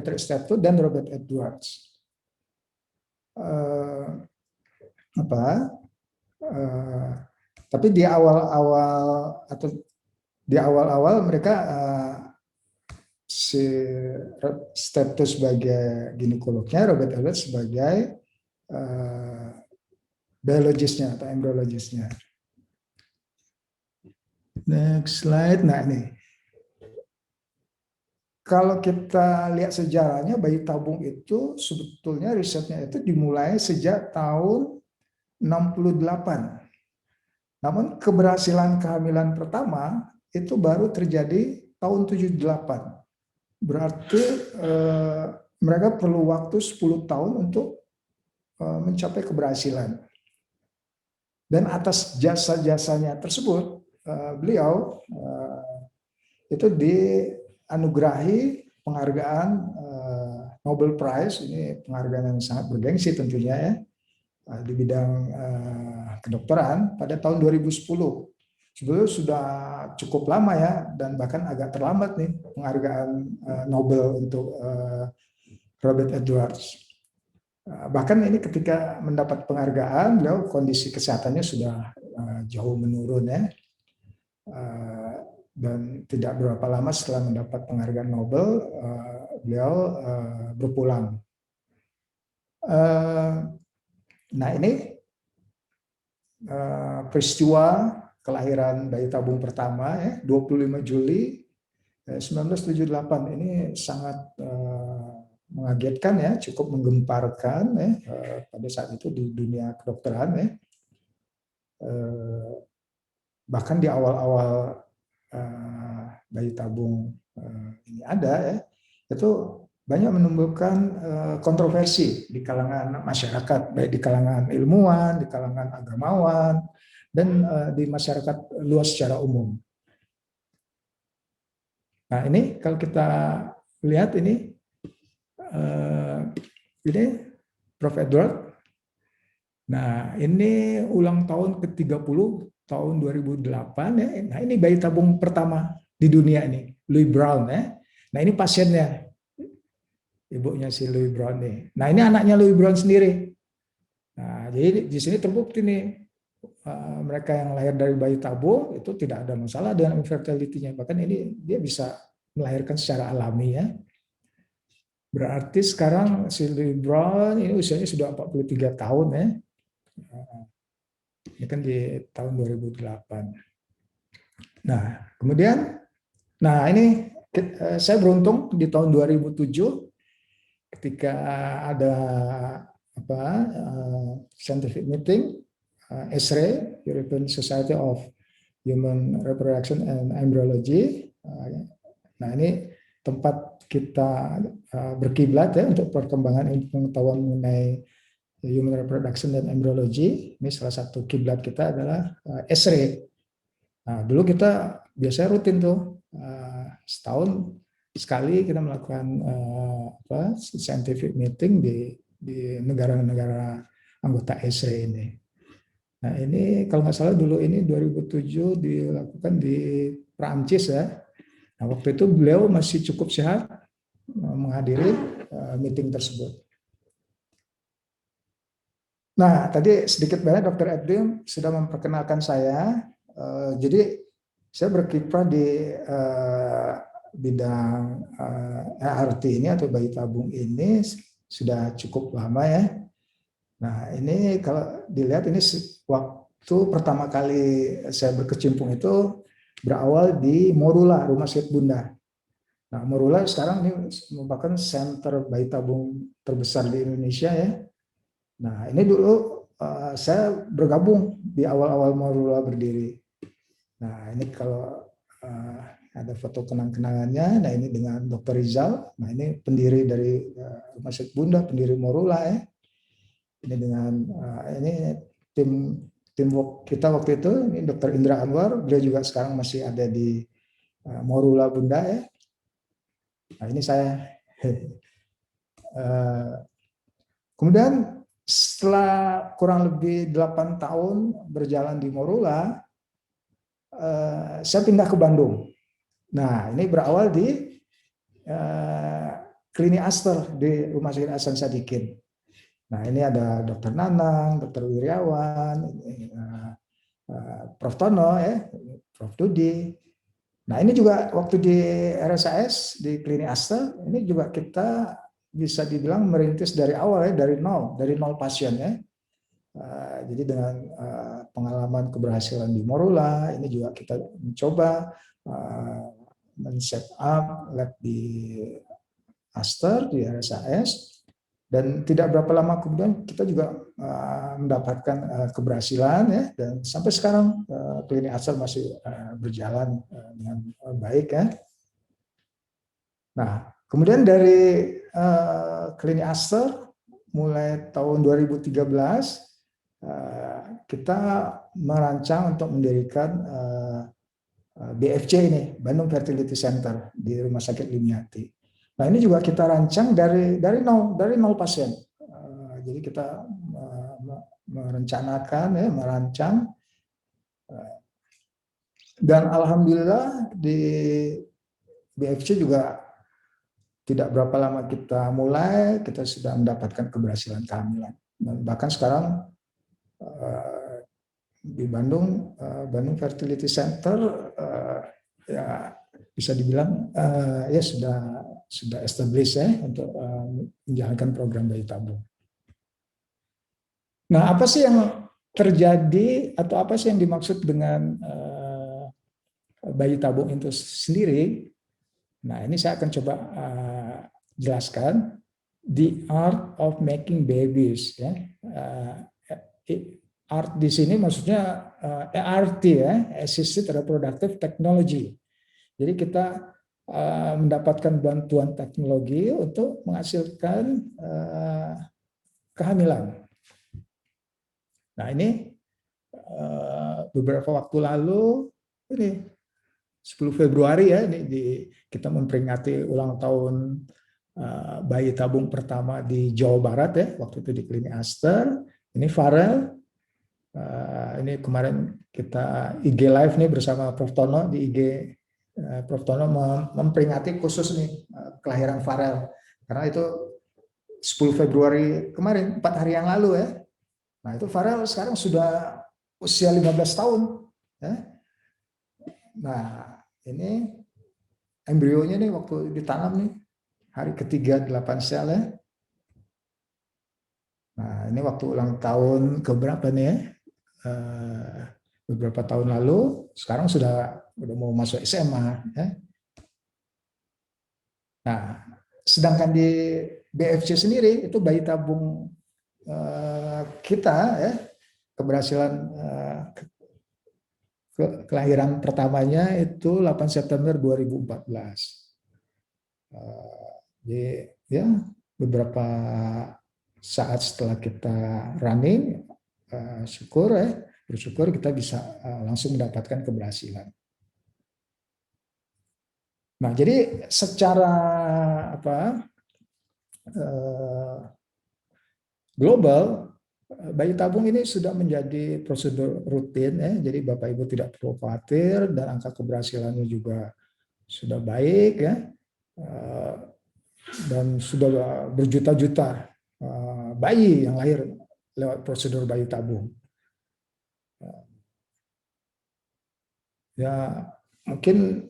Patrick Steptoe dan Robert Edwards. Tapi di awal-awal mereka si Steptoe sebagai ginekolognya, Robert Edwards sebagai biologisnya atau embryologisnya. Next slide. Nah ini, kalau kita lihat sejarahnya, bayi tabung itu sebetulnya risetnya itu dimulai sejak tahun 68. Namun keberhasilan kehamilan pertama itu baru terjadi tahun 78. Berarti mereka perlu waktu 10 tahun untuk mencapai keberhasilan. Dan atas jasa-jasanya tersebut, beliau itu dianugerahi penghargaan Nobel Prize. Ini penghargaan yang sangat bergengsi tentunya ya, di bidang kedokteran pada tahun 2010. Sebetulnya sudah cukup lama ya, dan bahkan agak terlambat nih penghargaan Nobel untuk Robert Edwards. Bahkan ini ketika mendapat penghargaan, beliau kondisi kesehatannya sudah jauh menurun ya. Dan tidak berapa lama setelah mendapat penghargaan Nobel, beliau berpulang. Nah ini peristiwa kelahiran bayi tabung pertama ya, 25 Juli 1978. Ini sangat mengagetkan ya, cukup menggemparkan ya pada saat itu di dunia kedokteran ya. Bahkan di awal-awal bayi tabung ini ada ya, itu banyak menimbulkan kontroversi di kalangan masyarakat, baik di kalangan ilmuwan, di kalangan agamawan, dan di masyarakat luas secara umum. Nah ini kalau kita lihat ini Prof. Edward. Nah ini ulang tahun ke-30 tahun 2008 ya. Nah ini bayi tabung pertama di dunia ini, Louis Brown ya. Nah ini pasiennya, ibunya si Louis Brown nih. Nah ini anaknya Louis Brown sendiri. Nah jadi di sini terbukti nih, mereka yang lahir dari bayi tabung itu tidak ada masalah dengan infertility-nya. Bahkan ini dia bisa melahirkan secara alami ya. Berarti sekarang si Louis Brown ini usianya sudah 43 tahun ya. Ini kan di tahun 2008. Nah kemudian, nah ini saya beruntung di tahun 2007 ketika ada scientific meeting ESRE, European Society of Human Reproduction and Embryology. Nah ini tempat kita berkiblat ya untuk perkembangan pengetahuan mengenai human reproduction dan embryology. Ini salah satu kiblat kita adalah ESRE. Nah dulu kita biasanya rutin tuh setahun sekali kita melakukan scientific meeting di negara-negara anggota ESRE ini. Nah ini kalau nggak salah dulu ini 2007 dilakukan di Prancis ya. Nah waktu itu beliau masih cukup sehat menghadiri meeting tersebut. Nah tadi sedikit banyak Dr. Edwin sudah memperkenalkan saya. Jadi saya berkiprah di bidang ART ini atau bayi tabung ini sudah cukup lama ya. Nah ini kalau dilihat ini waktu pertama kali saya berkecimpung itu berawal di Morula, Rumah Sakit Bunda. Nah Morula sekarang ini merupakan center bayi tabung terbesar di Indonesia ya. Nah ini dulu saya bergabung di awal-awal Morula berdiri. Nah ini kalau ada foto kenang-kenangannya. Nah ini dengan Dr. Rizal. Nah ini pendiri dari Rumah Sakit Bunda, pendiri Morula ya. Ini dengan ini teamwork kita waktu itu. Ini Dr. Indra Anwar. Beliau juga sekarang masih ada di Morula Bunda ya. Nah ini saya. Kemudian setelah kurang lebih 8 tahun berjalan di Morula, saya pindah ke Bandung. Nah, ini berawal di Klinik Aster di Rumah Sakit Hasan Sadikin. Nah, ini ada Dokter Nanang, Dokter Wiryawan, Prof. Tono, Prof. Dudi. Nah, ini juga waktu di RSAS, di Klinik Aster, ini juga kita bisa dibilang merintis dari awal, dari nol pasien. Jadi dengan pengalaman keberhasilan di Morula, ini juga kita mencoba men-set up lab di Aster, di RSAS, dan tidak berapa lama kemudian kita juga mendapatkan keberhasilan, ya, dan sampai sekarang klinik Aster masih berjalan dengan baik, ya. Nah, kemudian dari klinik Aster mulai tahun 2013 kita merancang untuk mendirikan BFC ini, Bandung Fertility Center di Rumah Sakit Limiati. Nah, ini juga kita rancang dari nol pasien. Jadi kita merencanakan, merancang, dan alhamdulillah di BFC juga tidak berapa lama kita mulai, kita sudah mendapatkan keberhasilan kehamilan. Dan bahkan sekarang di Bandung, Bandung Fertility Center, ya bisa dibilang ya sudah established, ya, untuk menjalankan program bayi tabung. Nah, apa sih yang terjadi atau apa sih yang dimaksud dengan bayi tabung itu sendiri? Nah, ini saya akan coba jelaskan the art of making babies, ya. Art di sini maksudnya ART, ya, Assisted Reproductive Technology. Jadi kita mendapatkan bantuan teknologi untuk menghasilkan kehamilan. Nah, ini beberapa waktu lalu, ini 10 Februari, ya, ini kita memperingati ulang tahun bayi tabung pertama di Jawa Barat, ya, waktu itu di Klinik Aster. Ini Farel. Ini kemarin kita IG live nih bersama Prof. Tono di IG. Prof. Tono memperingati khusus nih kelahiran Farel, karena itu 10 Februari kemarin, 4 hari yang lalu, ya. Nah, itu Farel sekarang sudah usia 15 tahun, ya. Nah, ini embrionya nih waktu ditanam nih hari ketiga 8 sel, ya. Nah, ini waktu ulang tahun keberapa nih, ya? Beberapa tahun lalu, sekarang sudah mau masuk SMA, ya. Nah, sedangkan di BFC sendiri itu bayi tabung kita, ya, keberhasilan kelahiran pertamanya itu 8 September 2014. Jadi, ya, beberapa saat setelah kita running, bersyukur kita bisa langsung mendapatkan keberhasilan. Nah, jadi secara global, bayi tabung ini sudah menjadi prosedur rutin, ya. Jadi Bapak Ibu tidak perlu khawatir, dan angka keberhasilannya juga sudah baik, ya. Dan sudah berjuta-juta bayi yang lahir lewat prosedur bayi tabung. Ya, mungkin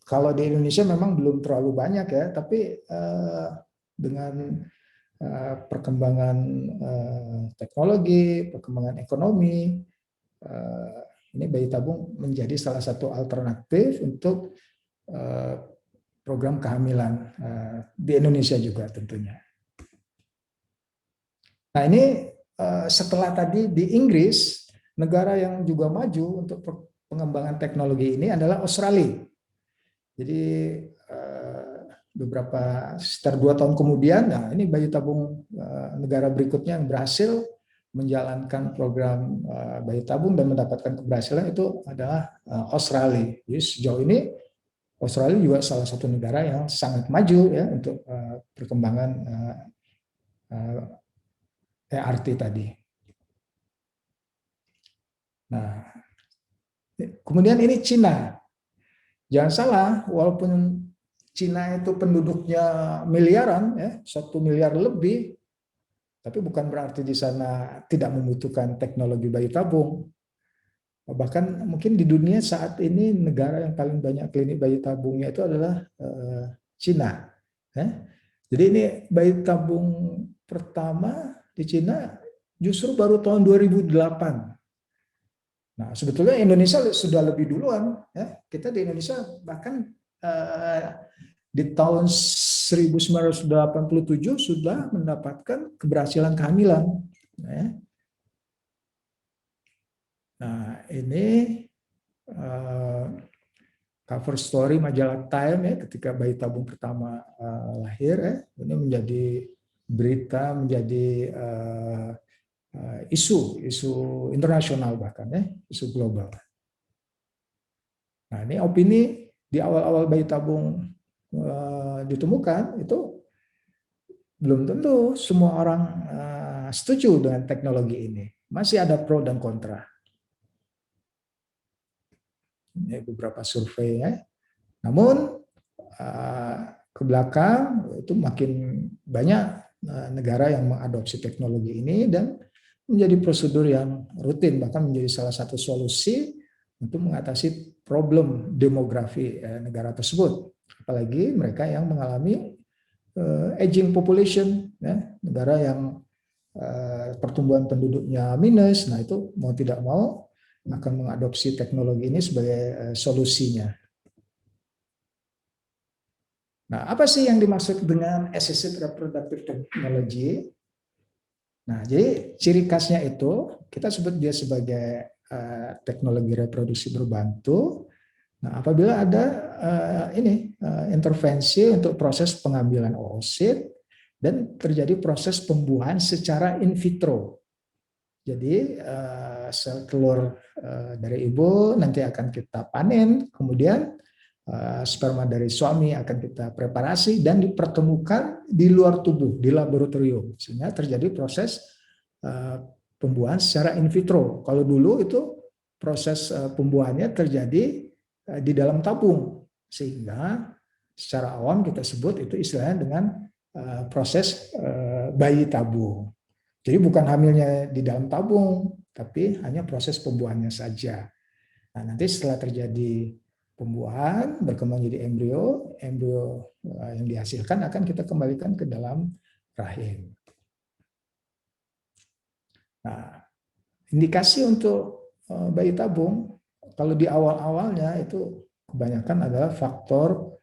kalau di Indonesia memang belum terlalu banyak, ya, tapi dengan perkembangan teknologi, perkembangan ekonomi, ini bayi tabung menjadi salah satu alternatif untuk program kehamilan di Indonesia juga tentunya. Nah, ini setelah tadi di Inggris, negara yang juga maju untuk pengembangan teknologi ini adalah Australia. Jadi sekitar 2 tahun kemudian, nah ini bayi tabung negara berikutnya yang berhasil menjalankan program bayi tabung dan mendapatkan keberhasilan itu adalah Australia. Jadi sejauh ini Australia juga salah satu negara yang sangat maju, ya, untuk perkembangan ART tadi. Nah, kemudian ini Cina. Jangan salah, walaupun Cina itu penduduknya miliaran, ya, 1 miliar lebih, tapi bukan berarti di sana tidak membutuhkan teknologi bayi tabung. Bahkan mungkin di dunia saat ini negara yang paling banyak klinik bayi tabungnya itu adalah Cina. Jadi ini bayi tabung pertama di Cina justru baru tahun 2008. Nah, sebetulnya Indonesia sudah lebih duluan. Kita di Indonesia bahkan di tahun 1987 sudah mendapatkan keberhasilan kehamilan. Nah, ini cover story majalah Time ya ketika bayi tabung pertama lahir ya. Ini menjadi berita, menjadi isu internasional bahkan ya, isu global. Nah, ini opini di awal-awal bayi tabung ditemukan itu belum tentu semua orang setuju dengan teknologi ini. Masih ada pro dan kontra. Ini beberapa survei ya. Namun ke belakang itu makin banyak negara yang mengadopsi teknologi ini dan menjadi prosedur yang rutin, bahkan menjadi salah satu solusi untuk mengatasi problem demografi negara tersebut. Apalagi mereka yang mengalami aging population, ya, negara yang pertumbuhan penduduknya minus, nah itu mau tidak mau akan mengadopsi teknologi ini sebagai solusinya. Nah, apa sih yang dimaksud dengan assisted reproductive technology? Nah, jadi ciri khasnya itu kita sebut dia sebagai teknologi reproduksi berbantu. Nah, apabila ada intervensi untuk proses pengambilan oosit dan terjadi proses pembuahan secara in vitro. Jadi sel telur dari ibu nanti akan kita panen, kemudian sperma dari suami akan kita preparasi dan dipertemukan di luar tubuh di laboratorium sehingga terjadi proses pembuahan secara in vitro. Kalau dulu itu proses pembuahannya terjadi di dalam tabung sehingga secara awam kita sebut itu istilahnya dengan proses bayi tabung. Jadi bukan hamilnya di dalam tabung, tapi hanya proses pembuahannya saja. Nah, nanti setelah terjadi pembuahan, berkembang jadi embrio yang dihasilkan akan kita kembalikan ke dalam rahim. Nah, indikasi untuk bayi tabung, kalau di awal-awalnya itu kebanyakan adalah faktor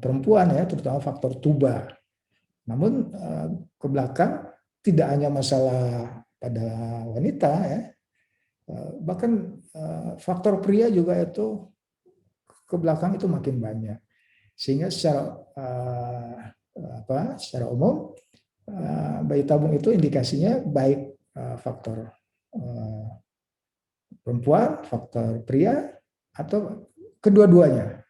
perempuan ya, terutama faktor tuba. Namun ke belakang tidak hanya masalah pada wanita ya, bahkan faktor pria juga itu ke belakang itu makin banyak. Sehingga secara umum bayi tabung itu indikasinya baik faktor perempuan, faktor pria, atau kedua-duanya.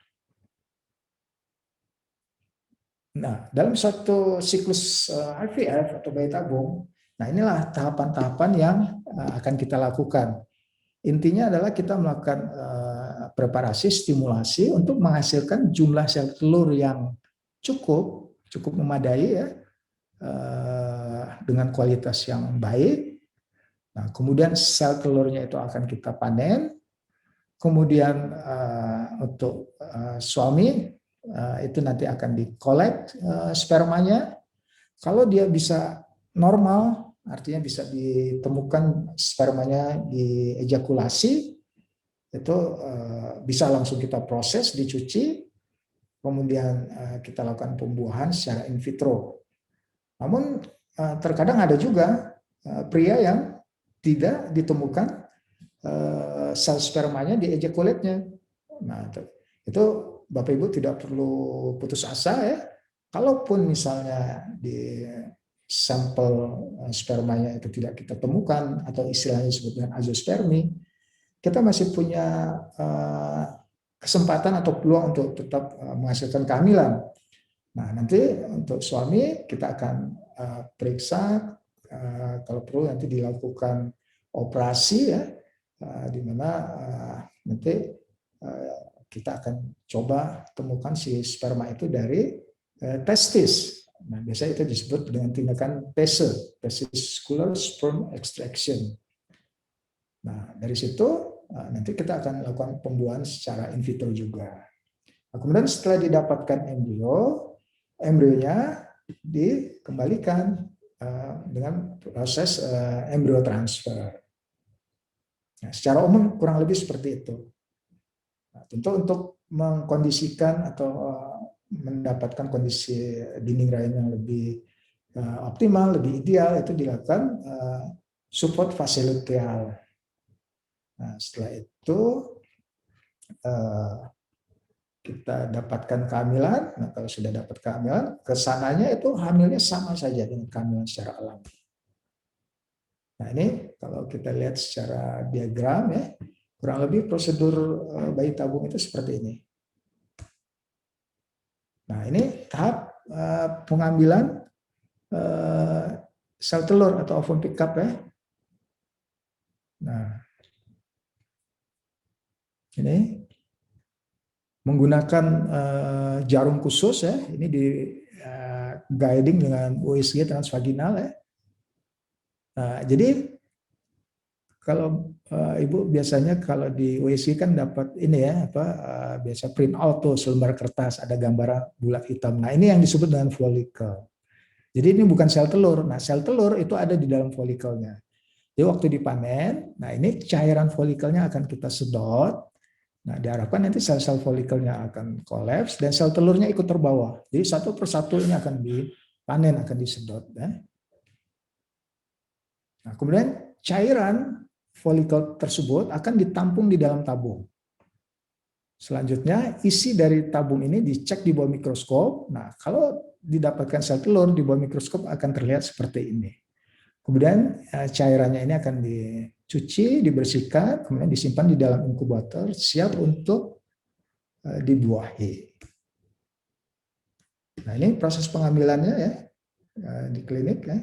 Nah, dalam satu siklus IVF atau bayi tabung, nah inilah tahapan-tahapan yang akan kita lakukan. Intinya adalah kita melakukan preparasi, stimulasi untuk menghasilkan jumlah sel telur yang cukup memadai ya, dengan kualitas yang baik. Nah, kemudian sel telurnya itu akan kita panen. Kemudian untuk suami itu nanti akan dikolek spermanya. Kalau dia bisa normal, artinya bisa ditemukan spermanya di ejakulasi, itu bisa langsung kita proses, dicuci, kemudian kita lakukan pembuahan secara in vitro. Namun terkadang ada juga pria yang tidak ditemukan sel spermanya di ejakulatnya. Nah, itu Bapak Ibu tidak perlu putus asa ya. Kalaupun misalnya di sampel spermanya itu tidak kita temukan atau istilahnya disebut dengan azoospermi, kita masih punya kesempatan atau peluang untuk tetap menghasilkan kehamilan. Nah, nanti untuk suami kita akan periksa, kalau perlu nanti dilakukan operasi ya, di mana nanti kita akan coba temukan si sperma itu dari testis. Nah, biasanya itu disebut dengan tindakan TSE, testicular sperm extraction. Nah, dari situ nanti kita akan lakukan pembuahan secara in vitro juga. Nah, kemudian setelah didapatkan embrionya dikembalikan dengan proses embryo transfer. Nah, secara umum kurang lebih seperti itu. Nah, tentu untuk mengkondisikan atau mendapatkan kondisi dinding rahim yang lebih optimal, lebih ideal, itu dilakukan support fase luteal. Nah, setelah itu kita dapatkan kehamilan. Nah, kalau sudah dapat kehamilan, kesananya itu hamilnya sama saja dengan kehamilan secara alami. Nah, ini kalau kita lihat secara diagram ya, kurang lebih prosedur bayi tabung itu seperti ini. Nah, ini tahap pengambilan sel telur atau ovum pickup ya. Nah, ini menggunakan jarum khusus ya. Ini di guiding dengan USG transvaginal ya. Nah, jadi kalau Ibu biasanya kalau di USG kan dapat ini ya biasa print out tuh selembar kertas ada gambar bulat hitam. Nah, ini yang disebut dengan follicle. Jadi ini bukan sel telur. Nah, sel telur itu ada di dalam follicle-nya. Jadi waktu dipanen, nah ini cairan follicle-nya akan kita sedot. Nah, diharapkan nanti sel-sel follicle-nya akan kolaps dan sel telurnya ikut terbawa. Jadi satu persatu ini akan dipanen, akan disedot. Ya. Nah, kemudian cairan follicle tersebut akan ditampung di dalam tabung. Selanjutnya, isi dari tabung ini dicek di bawah mikroskop. Nah, kalau didapatkan sel telur di bawah mikroskop akan terlihat seperti ini. Kemudian cairannya ini akan dicuci, dibersihkan, kemudian disimpan di dalam inkubator, siap untuk dibuahi. Nah, ini proses pengambilannya ya di klinik ya.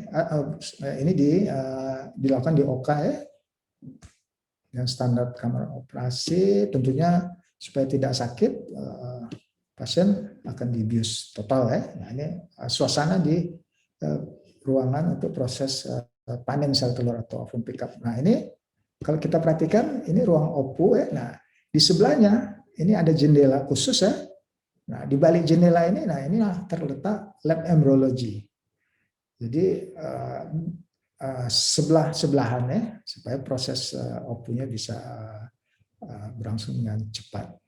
Ini dilakukan di OK ya. Dengan standar kamar operasi, tentunya supaya tidak sakit, pasien akan dibius total ya. Nah, ini suasana di ruangan untuk proses panen sel telur atau ovum pickup. Nah, ini kalau kita perhatikan ini ruang OPU ya. Nah, di sebelahnya ini ada jendela khusus ya. Nah, di balik jendela ini, nah inilah terletak lab embryology. Jadi sebelah-sebelahan ya supaya proses OPU-nya bisa berlangsung dengan cepat.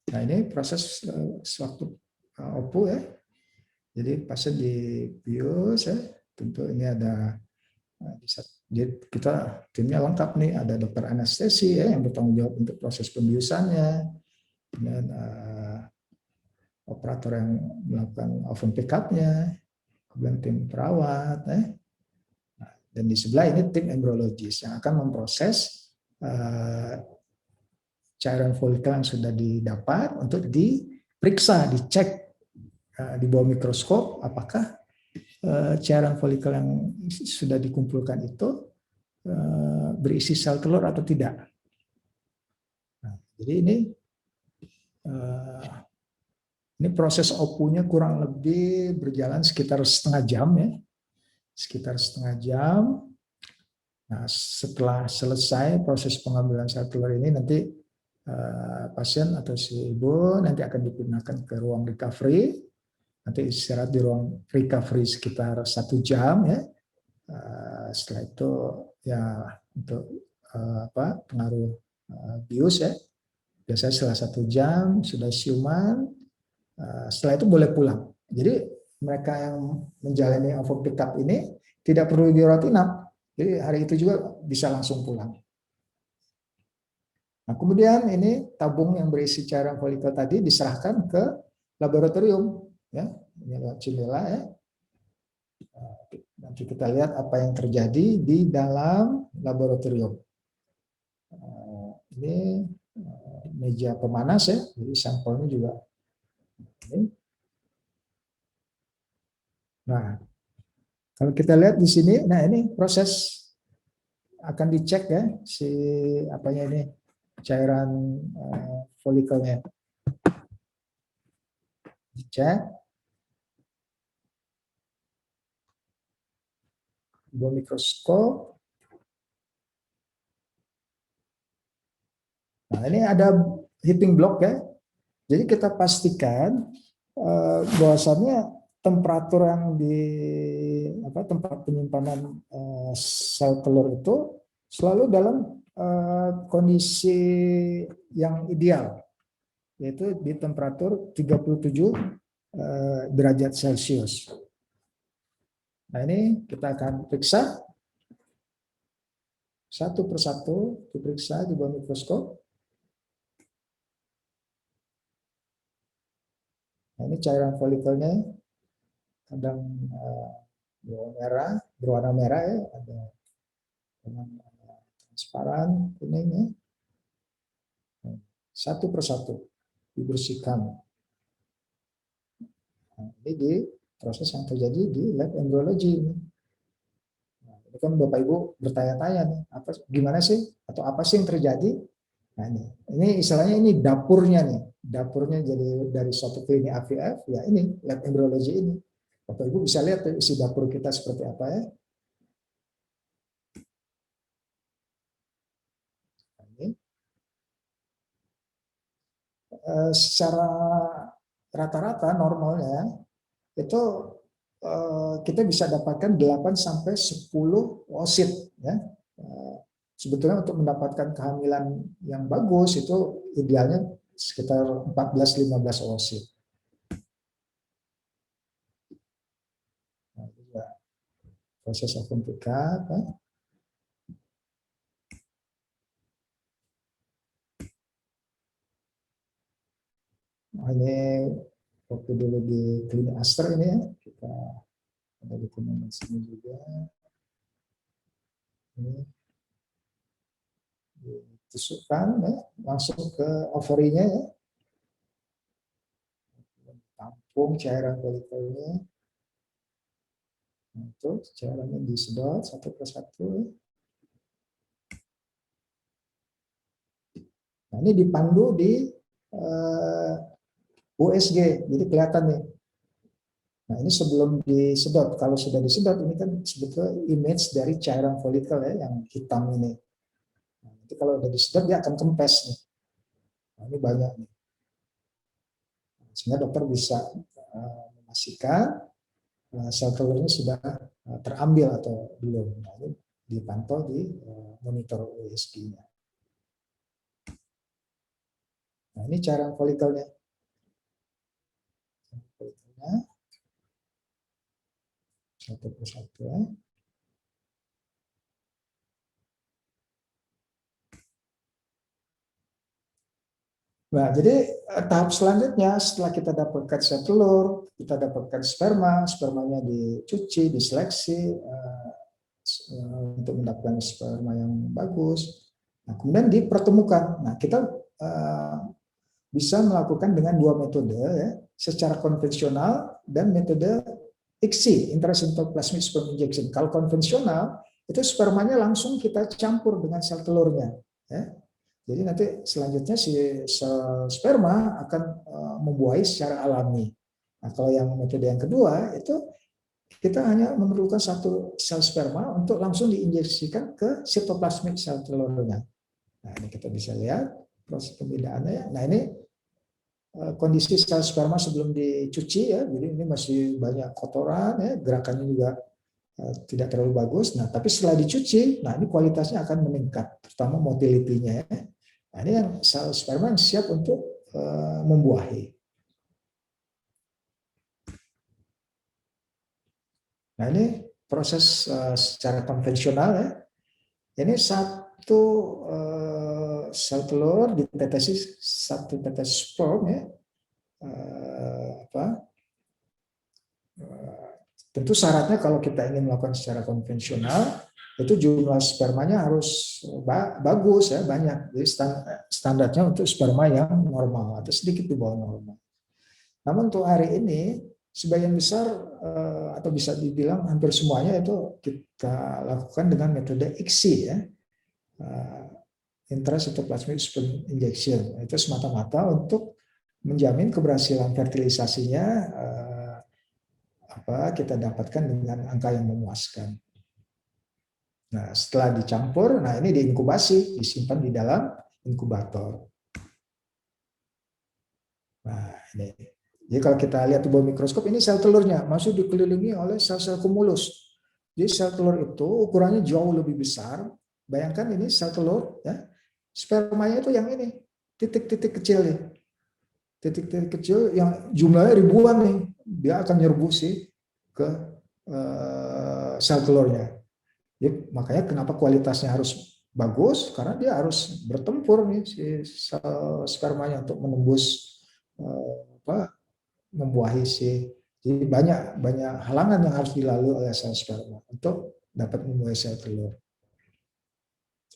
Nah, ini proses sewaktu OPU ya. Jadi pasien dibius ya. Tentu ini ada kita timnya lengkap nih, ada dokter anestesi ya yang bertanggung jawab untuk proses pembiusannya, dan operator yang melakukan ovum pickup-nya, kemudian tim perawat ya. Nah, dan di sebelah ini tim embryologis yang akan memproses cairan folikel yang sudah didapat untuk diperiksa, dicek di bawah mikroskop apakah cairan folikel yang sudah dikumpulkan itu berisi sel telur atau tidak. Nah, jadi ini proses OPU-nya kurang lebih berjalan sekitar setengah jam ya, sekitar setengah jam. Nah, setelah selesai proses pengambilan sel telur ini nanti pasien atau si ibu nanti akan dipindahkan ke ruang recovery. Nanti istirahat di ruang recovery sekitar 1 jam ya. Setelah itu ya untuk pengaruh bius ya. Biasanya setelah 1 jam sudah siuman. Setelah itu boleh pulang. Jadi mereka yang menjalani ovum pickup ini tidak perlu dirawat inap. Jadi hari itu juga bisa langsung pulang. Nah, kemudian ini tabung yang berisi cairan folikel tadi diserahkan ke laboratorium ya. Ini lewat jendela ya. Nanti kita lihat apa yang terjadi di dalam laboratorium. Ini meja pemanas ya, jadi sampelnya juga ini. Nah, kalau kita lihat di sini, nah ini proses akan dicek ya si apanya ini cairan folikelnya dicek dua mikroskop. Nah, ini ada heating block ya. Jadi kita pastikan bahwasannya temperatur yang di tempat penyimpanan sel telur itu selalu dalam kondisi yang ideal, yaitu di temperatur 37 derajat Celcius. Nah, ini kita akan periksa satu persatu, diperiksa di bawah mikroskop. Nah, ini cairan folikelnya kadang berwarna merah ya, ada dengan transparan kuningnya. Satu persatu dibersihkan. Nah, ini di proses yang terjadi di lab embryology ini. Nah, ini kan Bapak Ibu bertanya-tanya nih, gimana sih atau apa sih yang terjadi? Nah, ini istilahnya ini dapurnya nih, dapurnya jadi dari suatu klinik IVF ya ini lab embryology ini. Bapak Ibu bisa lihat isi dapur kita seperti apa ya. Nah, ini secara rata-rata normalnya itu kita bisa dapatkan 8 sampai 10 oosit ya. Sebetulnya untuk mendapatkan kehamilan yang bagus itu idealnya sekitar 14-15 oosit. Nah, juga proses open pikat ya. Nah, ini waktu dulu di klinik Aster ini ya, kita ada dokumentasinya juga. Ini ditusukkan ya, langsung ke ovarinya ya. Tampung cairan folikelnya. Nah, itu cairannya disedot satu persatu. Nah, ini dipandu di USG, jadi kelihatan nih. Nah, ini sebelum disedot. Kalau sudah disedot, ini kan sebetulnya image dari cairan folikel ya, yang hitam ini. Nah, nanti kalau udah disedot, dia akan kempes nih. Nah, ini banyak nih. Sehingga dokter bisa memastikan sel telurnya sudah terambil atau belum. Nah, ini dipantau di monitor USG-nya. Nah, ini cairan folikelnya. Satu persatu ya. Nah, jadi tahap selanjutnya setelah kita dapatkan sel telur, kita dapatkan sperma, spermanya dicuci, diseleksi untuk mendapatkan sperma yang bagus. Nah, kemudian dipertemukan. Nah, kita bisa melakukan dengan dua metode ya, secara konvensional dan metode ICSI, intracytoplasmic sperm injection. Kalau konvensional itu spermanya langsung kita campur dengan sel telurnya ya. Jadi nanti selanjutnya si sel sperma akan membuahi secara alami. Nah, kalau yang metode yang kedua itu kita hanya memerlukan satu sel sperma untuk langsung diinjeksikan ke sitoplasmik sel telurnya. Nah, ini kita bisa lihat proses pembedaannya. Nah, ini kondisi sel sperma sebelum dicuci ya, jadi ini masih banyak kotoran ya, gerakannya juga tidak terlalu bagus. Nah, tapi setelah dicuci, nah ini kualitasnya akan meningkat, terutama motility-nya ya. Nah, ini yang sel sperma yang siap untuk membuahi. Nah, ini proses secara konvensional ya. Ini satu sel telur ditetesi satu tetes sperm ya. Tentu syaratnya kalau kita ingin melakukan secara konvensional itu jumlah spermanya harus bagus ya, banyak. Jadi standarnya untuk sperma yang normal atau sedikit di bawah normal. Namun untuk hari ini sebagian besar atau bisa dibilang hampir semuanya itu kita lakukan dengan metode ICSI ya, intracytoplasmic sperm injection. Itu semata-mata untuk menjamin keberhasilan fertilisasinya kita dapatkan dengan angka yang memuaskan. Nah, setelah dicampur, nah ini diinkubasi, disimpan di dalam inkubator. Nah, ini. Jadi kalau kita lihat di bawah mikroskop, ini sel telurnya masih dikelilingi oleh sel-sel kumulus. Jadi sel telur itu ukurannya jauh lebih besar. Bayangkan ini sel telur, ya, spermanya itu yang ini, titik-titik kecil nih. Titik-titik kecil yang jumlahnya ribuan nih. Dia akan nyerbu sih ke sel telurnya. Jadi, makanya kenapa kualitasnya harus bagus, karena dia harus bertempur nih si spermanya untuk menembus membuahi si. Jadi banyak halangan yang harus dilalui oleh sel sperma untuk dapat membuahi sel telur.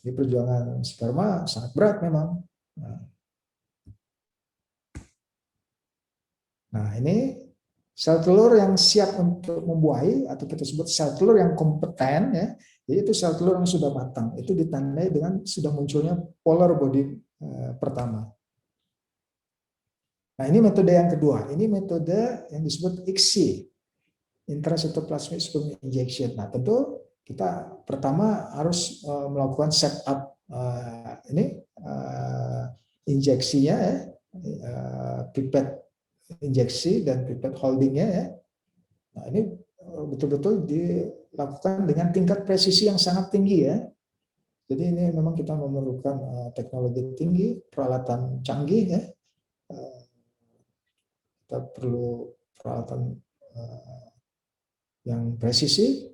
Jadi perjuangan sperma sangat berat memang. Nah ini sel telur yang siap untuk membuahi atau kita sebut sel telur yang kompeten ya. Jadi itu sel telur yang sudah matang. Itu ditandai dengan sudah munculnya polar body pertama. Nah ini metode yang kedua. Ini metode yang disebut ICSI, intracytoplasmic sperm injection. Nah tentu kita pertama harus melakukan setup injeksinya ya, pipet injeksi dan pipet holdingnya ya. Nah ini betul-betul dilakukan dengan tingkat presisi yang sangat tinggi ya. Jadi ini memang kita memerlukan teknologi tinggi, peralatan canggih ya. Kita perlu peralatan yang presisi.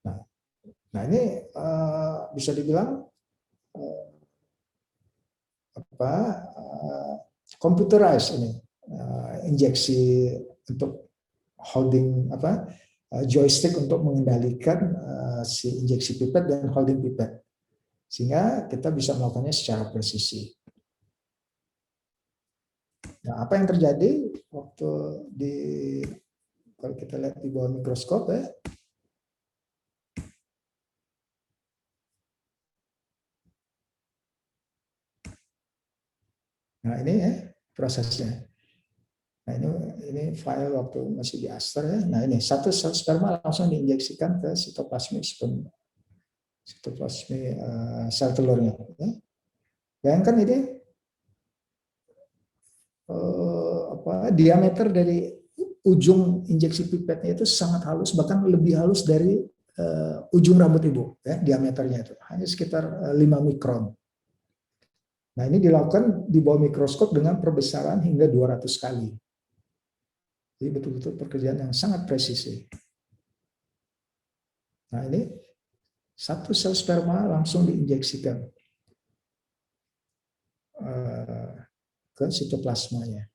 Nah ini bisa dibilang computerized ini injeksi untuk holding joystick untuk mengendalikan si injeksi pipet dan holding pipet sehingga kita bisa melakukannya secara presisi. Nah, apa yang terjadi waktu kalau kita lihat di bawah mikroskop ya. Nah, ini ya prosesnya. Nah, ini file waktu masih di Aster ya. Nah, ini satu sel sperma langsung diinjeksikan ke sitoplasmi sel telurnya. Ya. Bayangkan ini diameter dari ujung injeksi pipetnya itu sangat halus, bahkan lebih halus dari ujung rambut ibu. Ya, diameternya itu hanya sekitar 5 mikron. Nah, ini dilakukan di bawah mikroskop dengan perbesaran hingga 200 kali. Jadi betul-betul pekerjaan yang sangat presisi. Nah, ini satu sel sperma langsung diinjeksikan ke sitoplasmanya.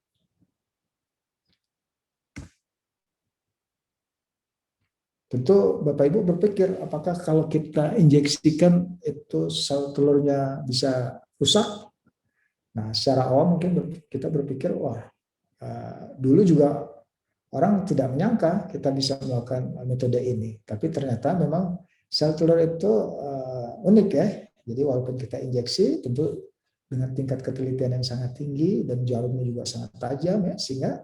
Tentu Bapak Ibu berpikir apakah kalau kita injeksikan itu sel telurnya bisa rusak? Nah, secara awam mungkin kita berpikir, wah, dulu juga orang tidak menyangka kita bisa melakukan metode ini. Tapi ternyata memang sel telur itu unik ya. Jadi walaupun kita injeksi, tentu dengan tingkat ketelitian yang sangat tinggi dan jarumnya juga sangat tajam ya, sehingga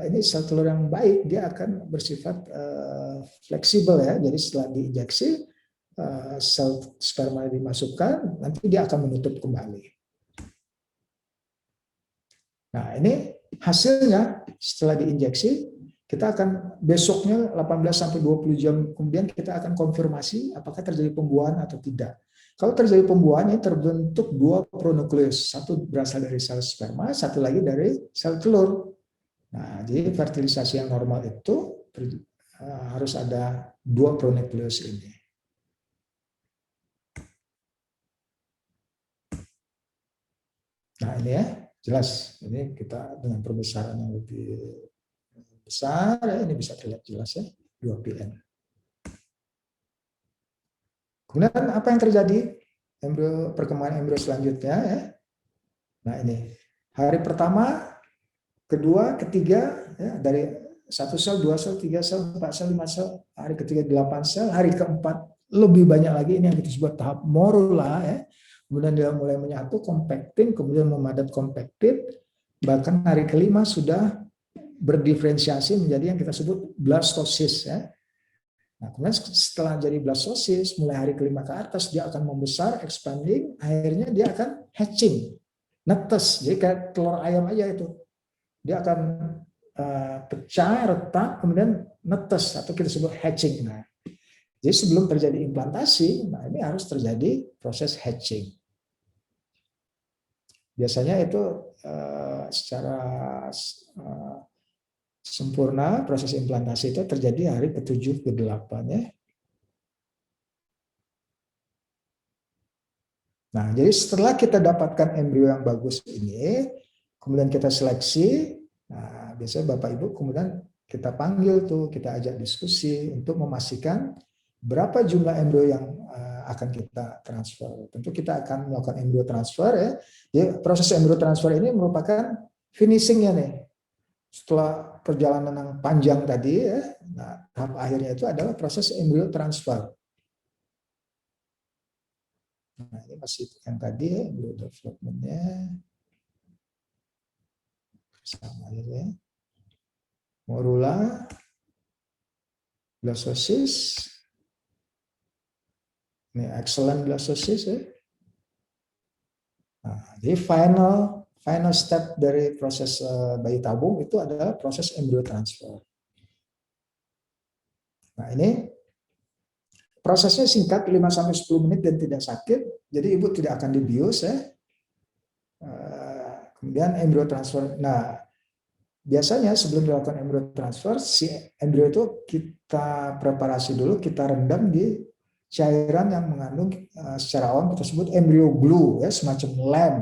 ini sel telur yang baik dia akan bersifat fleksibel ya. Jadi setelah diinjeksi, sel sperma dimasukkan, nanti dia akan menutup kembali. Nah, ini hasilnya setelah diinjeksi, kita akan besoknya 18-20 jam kemudian kita akan konfirmasi apakah terjadi pembuahan atau tidak. Kalau terjadi pembuahan, ini terbentuk 2 pronukleus. Satu berasal dari sel sperma, satu lagi dari sel telur. Nah, jadi fertilisasi yang normal itu harus ada 2 pronukleus ini. Nah, ini ya. Jelas, ini kita dengan perbesaran yang lebih besar, ya, ini bisa terlihat jelas ya, 2 pn. Kemudian apa yang terjadi? Perkembangan embrio selanjutnya ya. Nah ini, hari pertama, kedua, ketiga, ya, dari 1 sel, 2 sel, 3 sel, 4 sel, 5 sel, hari ketiga 8 sel, hari keempat lebih banyak lagi, ini yang kita sebut tahap morula ya. Kemudian dia mulai menyatu, compacting, kemudian memadat compacted, bahkan hari kelima sudah berdiferensiasi menjadi yang kita sebut blastosis ya. Nah, kemudian setelah jadi blastosis, mulai hari kelima ke atas dia akan membesar, expanding, akhirnya dia akan hatching, netes, jadi kayak telur ayam aja itu. Dia akan pecah, retak, kemudian netes atau kita sebut hatching. Nah, jadi sebelum terjadi implantasi, nah ini harus terjadi proses hatching. Biasanya itu secara sempurna proses implantasi itu terjadi hari ke-7 ke-8 ya. Nah, jadi setelah kita dapatkan embrio yang bagus ini, kemudian kita seleksi, nah biasanya Bapak Ibu kemudian kita panggil tuh, kita ajak diskusi untuk memastikan berapa jumlah embrio yang akan kita transfer. Tentu kita akan melakukan embrio transfer ya. Jadi proses embrio transfer ini merupakan finishingnya nih. Setelah perjalanan yang panjang tadi ya, nah, tahap akhirnya itu adalah proses embrio transfer. Nah, ini masih yang tadi embrio development-nya sama ya. Morula, blastosis, ini excellent blastosis ya. Nah, jadi final step dari proses bayi tabung itu adalah proses embrio transfer. Nah, ini prosesnya singkat 5-10 menit dan tidak sakit, jadi ibu tidak akan dibius ya. Kemudian embrio transfer. Nah, biasanya sebelum dilakukan embrio transfer, si embrio itu kita preparasi dulu, kita rendam di cairan yang mengandung secara awam kita sebut embrio glue ya, semacam lem.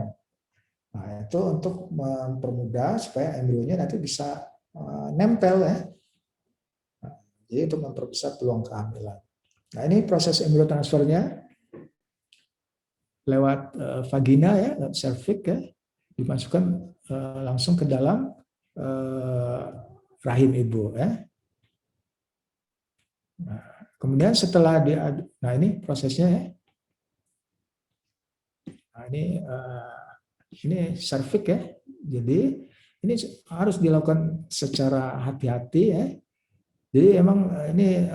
Nah, itu untuk mempermudah supaya embrionya nanti bisa nempel ya. Nah, jadi untuk memperbesar peluang kehamilan. Nah, ini proses embrio transfernya lewat vagina ya, lewat cervix ya, dimasukkan langsung ke dalam rahim ibu ya. Nah, kemudian setelah nah ini prosesnya ya. Nah, ini cervix ya. Jadi ini harus dilakukan secara hati-hati ya. Jadi emang ini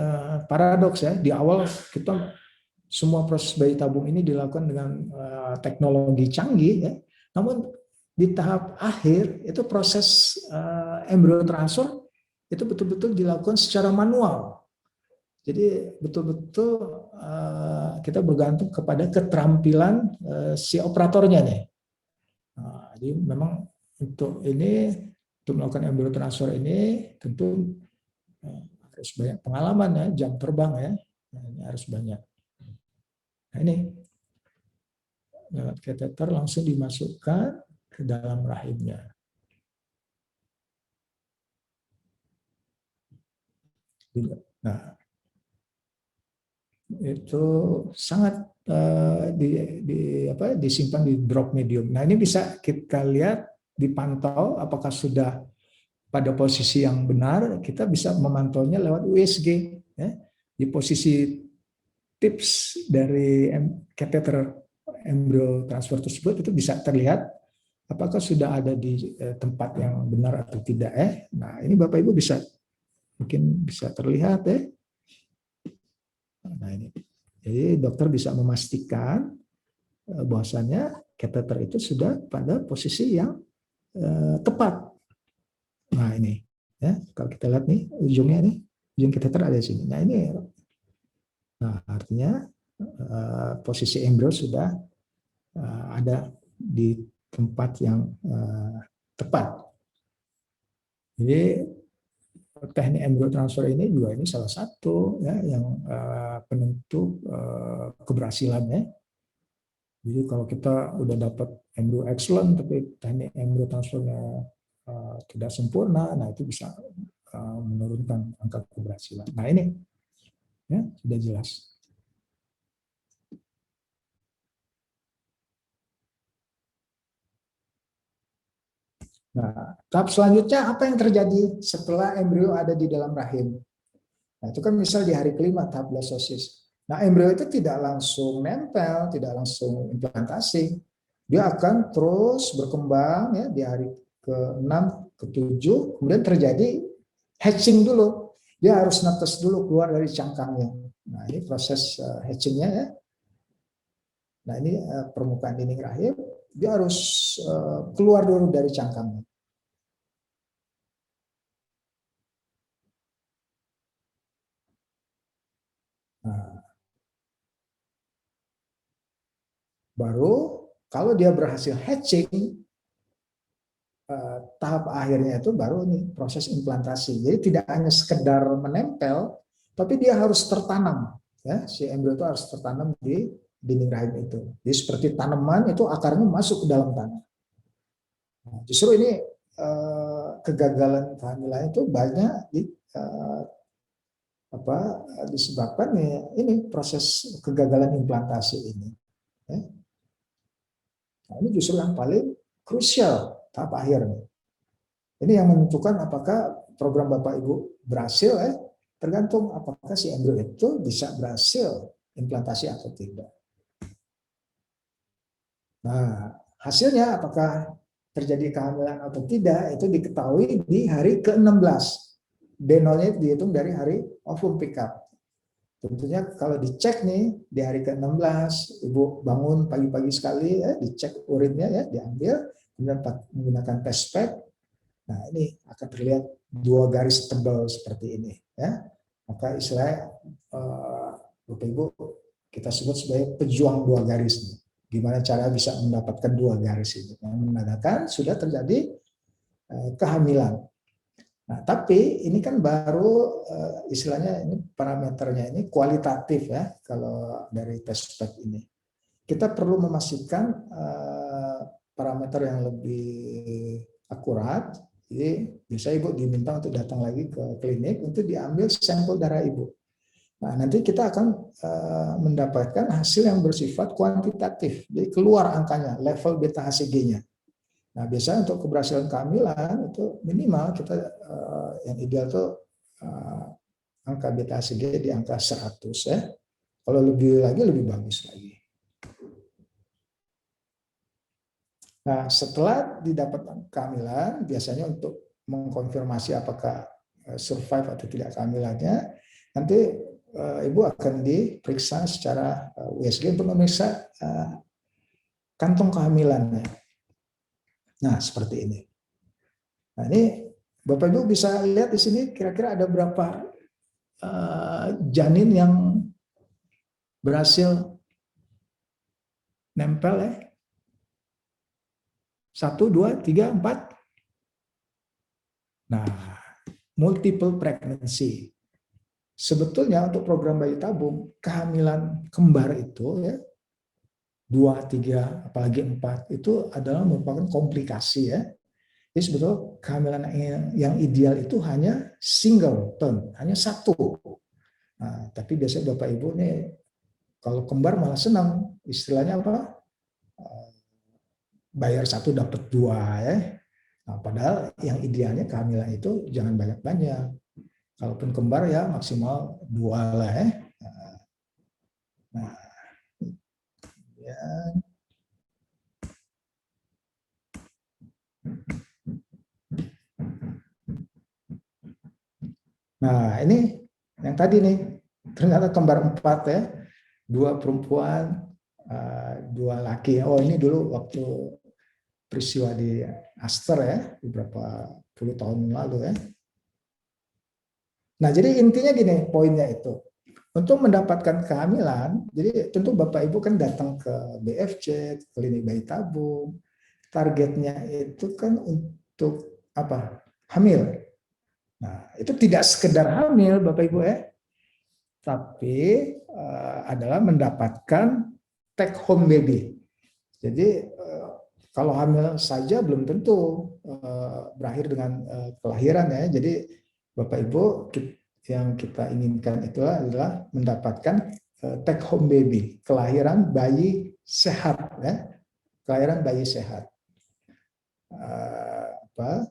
paradoks ya. Di awal kita semua proses bayi tabung ini dilakukan dengan teknologi canggih ya. Namun di tahap akhir itu proses embrio transfer itu betul-betul dilakukan secara manual. Jadi betul-betul kita bergantung kepada keterampilan si operatornya nih. Nah, jadi memang untuk ini, untuk melakukan embrio transfer ini tentu harus banyak pengalaman ya, jam terbang ya. Nah, ini harus banyak. Nah ini lewat kateter langsung dimasukkan ke dalam rahimnya. Nah, itu sangat disimpan di drop medium. Nah, ini bisa kita lihat, dipantau apakah sudah pada posisi yang benar. Kita bisa memantaunya lewat USG ya. Di posisi tips dari kateter embrio transfer tersebut itu bisa terlihat apakah sudah ada di tempat yang benar atau tidak ya. Nah, ini Bapak Ibu bisa mungkin bisa terlihat ya. Nah, ini. Jadi dokter bisa memastikan bahwasannya kateter itu sudah pada posisi yang tepat. Nah, ini ya, kalau kita lihat nih ujungnya nih, ujung kateter ada di sini. Nah, ini. Nah, artinya posisi embrio sudah ada di tempat yang tepat. Jadi teknik embrio transfer ini juga ini salah satu ya yang penentu keberhasilannya. Jadi kalau kita udah dapat embrio excellent tapi teknik embrio transfernya tidak sempurna, nah itu bisa menurunkan angka keberhasilan. Nah ini ya sudah jelas. Nah, tahap selanjutnya apa yang terjadi setelah embrio ada di dalam rahim? Nah, itu kan misal di hari kelima tahap blastosis. Nah, embrio itu tidak langsung nempel, tidak langsung implantasi. Dia akan terus berkembang ya di hari ke-6, ke-7, kemudian terjadi hatching dulu. Dia harus netes dulu keluar dari cangkangnya. Nah, ini proses hatchingnya ya. Nah, ini permukaan dinding rahim, dia harus keluar dulu dari cangkangnya. Nah, baru kalau dia berhasil hatching, tahap akhirnya itu baru ini proses implantasi. Jadi tidak hanya sekedar menempel, tapi dia harus tertanam. Ya, si embrio itu harus tertanam di dinding rahim itu. Jadi seperti tanaman itu akarnya masuk ke dalam tanah. Nah, justru ini kegagalan kehamilan itu banyak disebabkan ini proses kegagalan implantasi ini. Ya. Nah, ini justru yang paling krusial tahap akhir. Ini yang menentukan apakah program Bapak Ibu berhasil, tergantung apakah si embrio itu bisa berhasil implantasi atau tidak. Nah, hasilnya apakah terjadi kehamilan atau tidak itu diketahui di hari ke-16. D0-nya dihitung dari hari ovum pick up. Tentunya kalau dicek nih di hari ke-16, Ibu bangun pagi-pagi sekali, dicek urinnya ya, diambil, kemudian menggunakan test pack. Nah, ini akan terlihat dua garis tebal seperti ini. Ya. Maka istilahnya Bapak Ibu kita sebut sebagai pejuang dua garis. Gimana cara bisa mendapatkan dua garis ini? Yang menandakan sudah terjadi kehamilan. Nah, tapi ini kan baru istilahnya ini parameternya ini kualitatif ya kalau dari test pack ini. Kita perlu memastikan parameter yang lebih akurat. Jadi biasanya Ibu diminta untuk datang lagi ke klinik untuk diambil sampel darah Ibu. Nah, nanti kita akan mendapatkan hasil yang bersifat kuantitatif. Jadi keluar angkanya, level beta HCG-nya. Nah, biasanya untuk keberhasilan kehamilan itu minimal kita yang ideal itu angka beta HCG di angka 100 ya. Kalau lebih lagi lebih bagus lagi. Nah, setelah didapat kehamilan, biasanya untuk mengkonfirmasi apakah survive atau tidak kehamilannya, nanti Ibu akan diperiksa secara USG untuk memeriksa kantong kehamilannya. Nah, seperti ini. Nah, ini Bapak Ibu bisa lihat di sini kira-kira ada berapa janin yang berhasil nempel ya. 1, 2, 3, 4. Nah, multiple pregnancy. Sebetulnya untuk program bayi tabung, kehamilan kembar itu ya, 2, 3, apalagi 4, itu adalah merupakan komplikasi ya. Jadi sebetulnya kehamilan yang ideal itu hanya single turn, hanya satu. Nah, tapi biasanya Bapak Ibu nih, kalau kembar malah senang, istilahnya apa? Bayar satu dapat dua ya. Nah, padahal yang idealnya kehamilan itu jangan banyak-banyak. Kalaupun kembar ya maksimal 2 lah ya. Nah, ya. Nah, ini yang tadi nih, ternyata kembar 4 ya. 2 perempuan, 2 laki. Oh, ini dulu waktu peristiwa di Aster ya, beberapa puluh tahun lalu ya. Nah, jadi intinya gini, poinnya itu. Untuk mendapatkan kehamilan, jadi tentu Bapak Ibu kan datang ke BFC, klinik bayi tabung. Targetnya itu kan untuk apa? Hamil. Nah, itu tidak sekedar hamil Bapak Ibu ya, tapi adalah mendapatkan take home baby. Jadi kalau hamil saja belum tentu berakhir dengan kelahiran ya. Jadi Bapak Ibu yang kita inginkan itu adalah mendapatkan take home baby, kelahiran bayi sehat ya. Kelahiran bayi sehat. apa?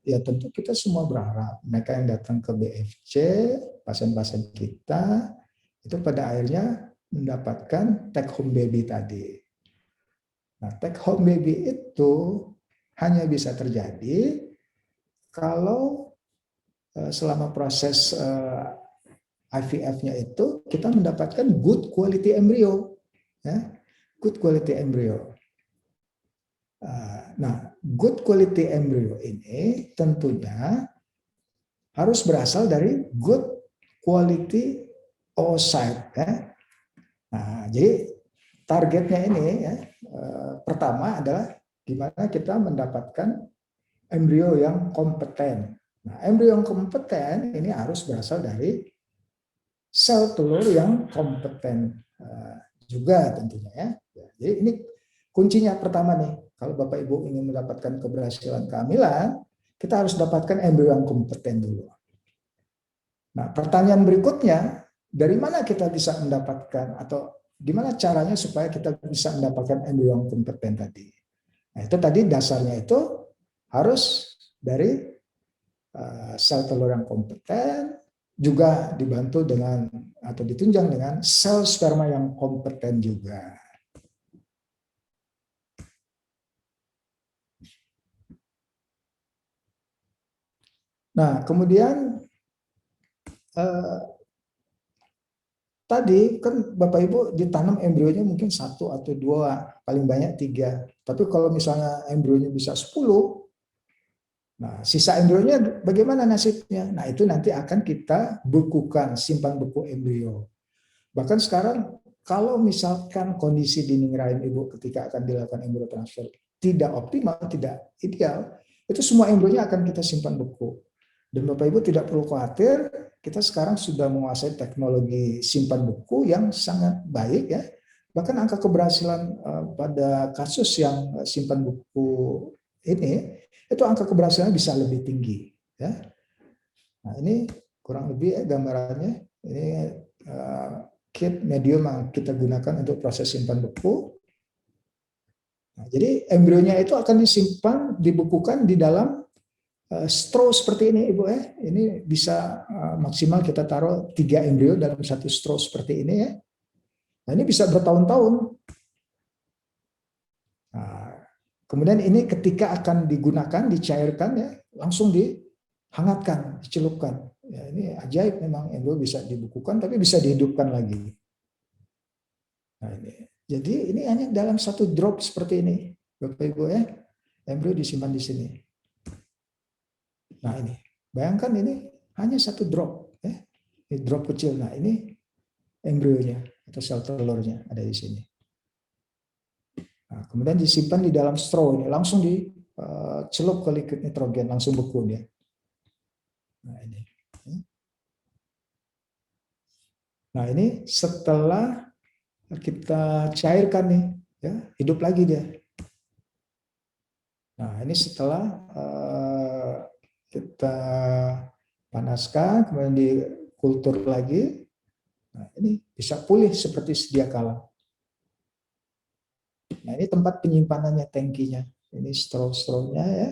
Ya tentu kita semua berharap mereka yang datang ke BFC, pasien-pasien kita, itu pada akhirnya mendapatkan take home baby tadi. Nah, take home baby itu hanya bisa terjadi kalau selama proses IVF-nya itu kita mendapatkan good quality embryo, ya, good quality embryo. Nah, good quality embryo ini tentunya harus berasal dari good quality oocyte. Ya. Nah, jadi targetnya ini ya, pertama adalah gimana kita mendapatkan embrio yang kompeten. Nah, embrio yang kompeten ini harus berasal dari sel telur yang kompeten juga tentunya ya. Jadi ini kuncinya pertama nih. Kalau Bapak Ibu ingin mendapatkan keberhasilan kehamilan, kita harus dapatkan embrio yang kompeten dulu. Nah, pertanyaan berikutnya, dari mana kita bisa mendapatkan atau gimana caranya supaya kita bisa mendapatkan embrio yang kompeten tadi? Nah, itu tadi dasarnya itu harus dari sel telur yang kompeten, juga dibantu dengan atau ditunjang dengan sel sperma yang kompeten juga. Nah, kemudian tadi kan Bapak Ibu ditanam embrionya mungkin 1 atau 2, paling banyak 3. Tapi kalau misalnya embrionya bisa 10, nah sisa embrionya bagaimana nasibnya? Nah itu nanti akan kita bukukan, simpan buku embrio. Bahkan sekarang kalau misalkan kondisi dinding rahim ibu ketika akan dilakukan embrio transfer tidak optimal, tidak ideal, itu semua embrionya akan kita simpan buku. Dan Bapak Ibu tidak perlu khawatir, kita sekarang sudah menguasai teknologi simpan buku yang sangat baik ya. Bahkan angka keberhasilan pada kasus yang simpan buku ini, itu angka keberhasilan bisa lebih tinggi. Ya. Nah ini kurang lebih gambarannya. Ini kit medium yang kita gunakan untuk proses simpan buku. Nah, jadi embrionya itu akan disimpan, dibukukan di dalam straw seperti ini, Ibu ya. Ini bisa maksimal kita taruh 3 embrio dalam satu straw seperti ini ya. Nah, ini bisa bertahun-tahun. Nah, kemudian ini ketika akan digunakan, dicairkan ya, langsung dihangatkan, dicelupkan. Ya, ini ajaib memang embrio bisa dibukukan tapi bisa dihidupkan lagi. Nah, ini. Jadi ini hanya dalam satu drop seperti ini, Bapak Ibu ya. Embrio disimpan di sini. Nah ini, bayangkan ini hanya satu drop, ya. Ini drop kecil. Nah ini embrionya atau sel telurnya ada di sini. Nah, kemudian disimpan di dalam straw ini, langsung dicelup ke liquid nitrogen, langsung beku dia. Nah ini. Nah ini setelah kita cairkan nih, ya hidup lagi dia. Nah ini setelah kita panaskan, kemudian dikultur lagi. Nah, ini bisa pulih seperti sedia kala. Nah, ini tempat penyimpanannya, tangkinya. Ini straw-strawnya ya.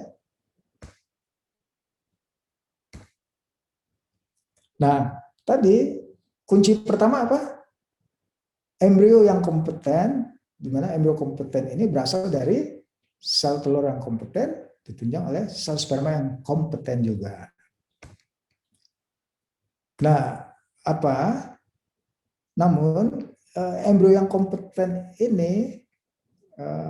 Nah, tadi kunci pertama apa? Embrio yang kompeten, di mana embrio kompeten ini berasal dari sel telur yang kompeten, ditunjang oleh sel sperma yang kompeten juga. Nah, apa? Namun embrio yang kompeten ini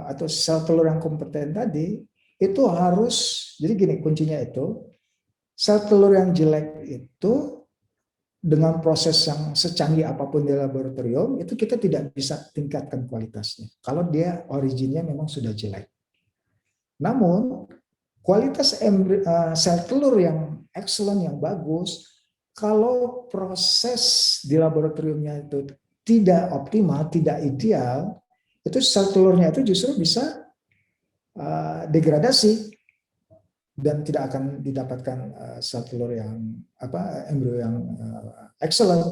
atau sel telur yang kompeten tadi itu harus, jadi gini kuncinya itu, sel telur yang jelek itu dengan proses yang secanggih apapun di laboratorium itu kita tidak bisa tingkatkan kualitasnya kalau dia originnya memang sudah jelek. Namun kualitas sel telur yang excellent, yang bagus, kalau proses di laboratoriumnya itu tidak optimal, tidak ideal, itu sel telurnya itu justru bisa degradasi dan tidak akan didapatkan sel telur yang embrio yang excellent.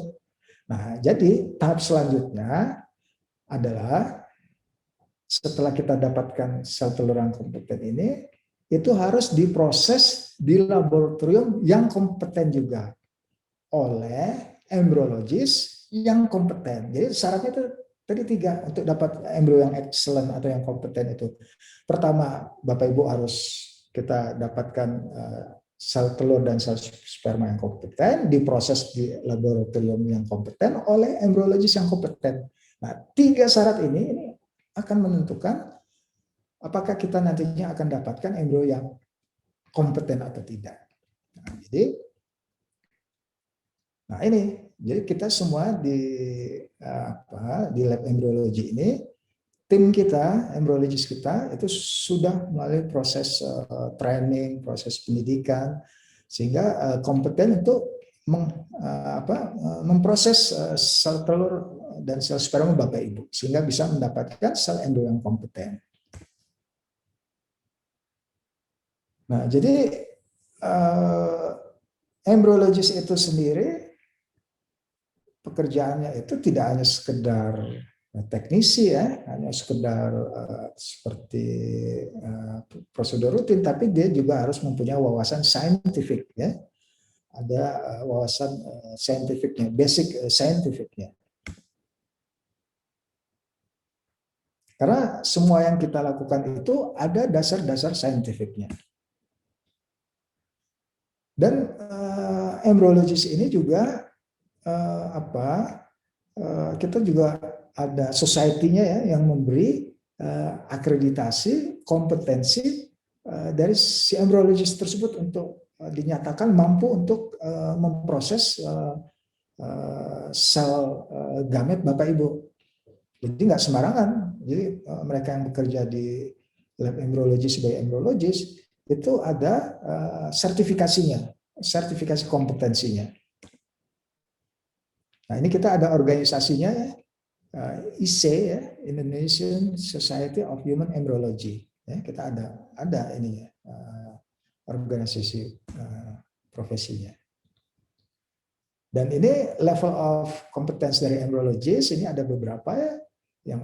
Nah, jadi tahap selanjutnya adalah setelah kita dapatkan sel telur yang kompeten ini, itu harus diproses di laboratorium yang kompeten juga oleh embriologis yang kompeten. Jadi syaratnya itu tadi 3 untuk dapat embrio yang excellent atau yang kompeten itu. Pertama, Bapak Ibu harus kita dapatkan sel telur dan sel sperma yang kompeten, diproses di laboratorium yang kompeten oleh embriologis yang kompeten. Nah, 3 syarat ini akan menentukan apakah kita nantinya akan dapatkan embrio yang kompeten atau tidak. Nah, jadi kita semua di lab embriologi ini, tim kita, embriologis kita itu sudah melalui proses training, proses pendidikan, sehingga kompeten untuk memproses sel telur dan sel sperma Bapak Ibu, sehingga bisa mendapatkan sel embrio yang kompeten. Nah, jadi embriologis itu sendiri pekerjaannya itu tidak hanya sekedar teknisi ya, hanya sekedar seperti prosedur rutin, tapi dia juga harus mempunyai wawasan saintifik ya. Ada wawasan saintifiknya, basic saintifiknya. Karena semua yang kita lakukan itu ada dasar-dasar saintifiknya. Dan embriologis ini juga kita juga ada society-nya ya yang memberi akreditasi kompetensi dari si embriologis tersebut untuk dinyatakan mampu untuk memproses sel gamet Bapak Ibu. Jadi nggak sembarangan. Jadi mereka yang bekerja di lab embriologi sebagai embriologis itu ada sertifikasinya, sertifikasi kompetensinya. Nah, ini kita ada organisasinya ya, IC ya, Indonesian Society of Human Embryology. Ya, kita ada ini ya, organisasi profesinya. Dan ini level of competence dari embryologist ini ada beberapa ya,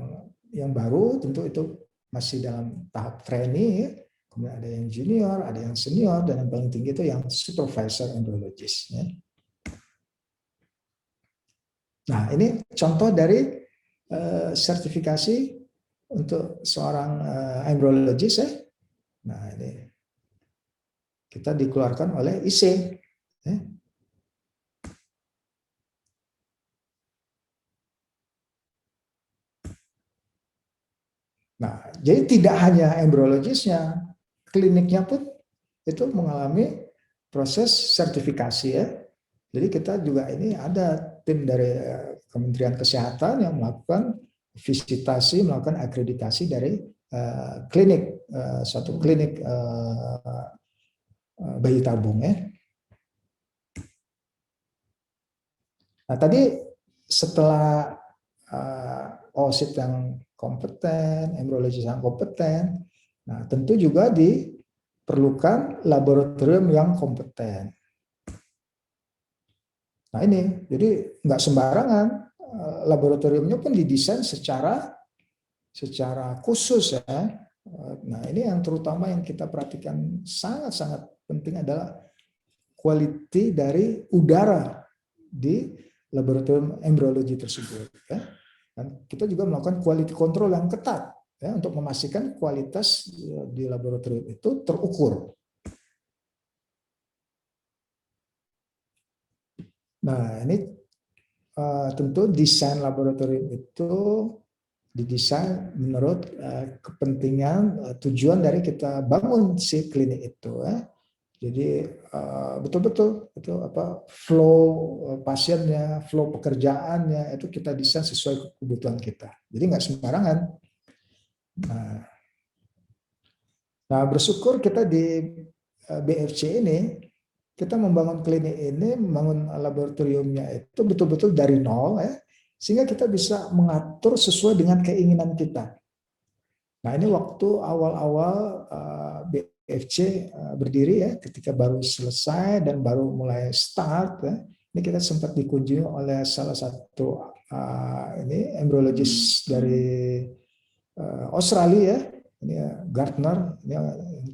yang baru tentu itu masih dalam tahap trainee, kemudian ada yang junior, ada yang senior, dan yang paling tinggi itu yang supervisor embryologist. Ya. Nah, ini contoh dari sertifikasi untuk seorang embriologist ya. Nah, ini kita dikeluarkan oleh IC. Ya. Nah, jadi tidak hanya embriologisnya, kliniknya pun itu mengalami proses sertifikasi ya. Jadi kita juga ini ada tim dari Kementerian Kesehatan yang melakukan visitasi, melakukan akreditasi dari klinik, satu klinik bayi tabung ya. Nah tadi setelah OSIT yang kompeten, embriologis yang kompeten, nah tentu juga diperlukan laboratorium yang kompeten. Nah ini, jadi nggak sembarangan, laboratoriumnya pun didesain secara khusus ya. Nah ini yang terutama yang kita perhatikan sangat-sangat penting adalah quality dari udara di laboratorium embriologi tersebut. Ya. Dan kita juga melakukan quality control yang ketat ya, untuk memastikan kualitas di laboratorium itu terukur. Nah ini tentu desain laboratorium itu didesain menurut kepentingan tujuan dari kita bangun si klinik itu ya. Jadi betul-betul itu flow pasiennya, flow pekerjaannya itu kita desain sesuai kebutuhan kita. Jadi nggak sembarangan. Nah bersyukur kita di BFC ini kita membangun klinik ini, membangun laboratoriumnya itu betul-betul dari nol ya, sehingga kita bisa mengatur sesuai dengan keinginan kita. Nah ini waktu awal-awal BFC berdiri ya, ketika baru selesai dan baru mulai start ya, ini kita sempat dikunjungi oleh salah satu ini embriologis dari Australia ya, ini Gardner, ini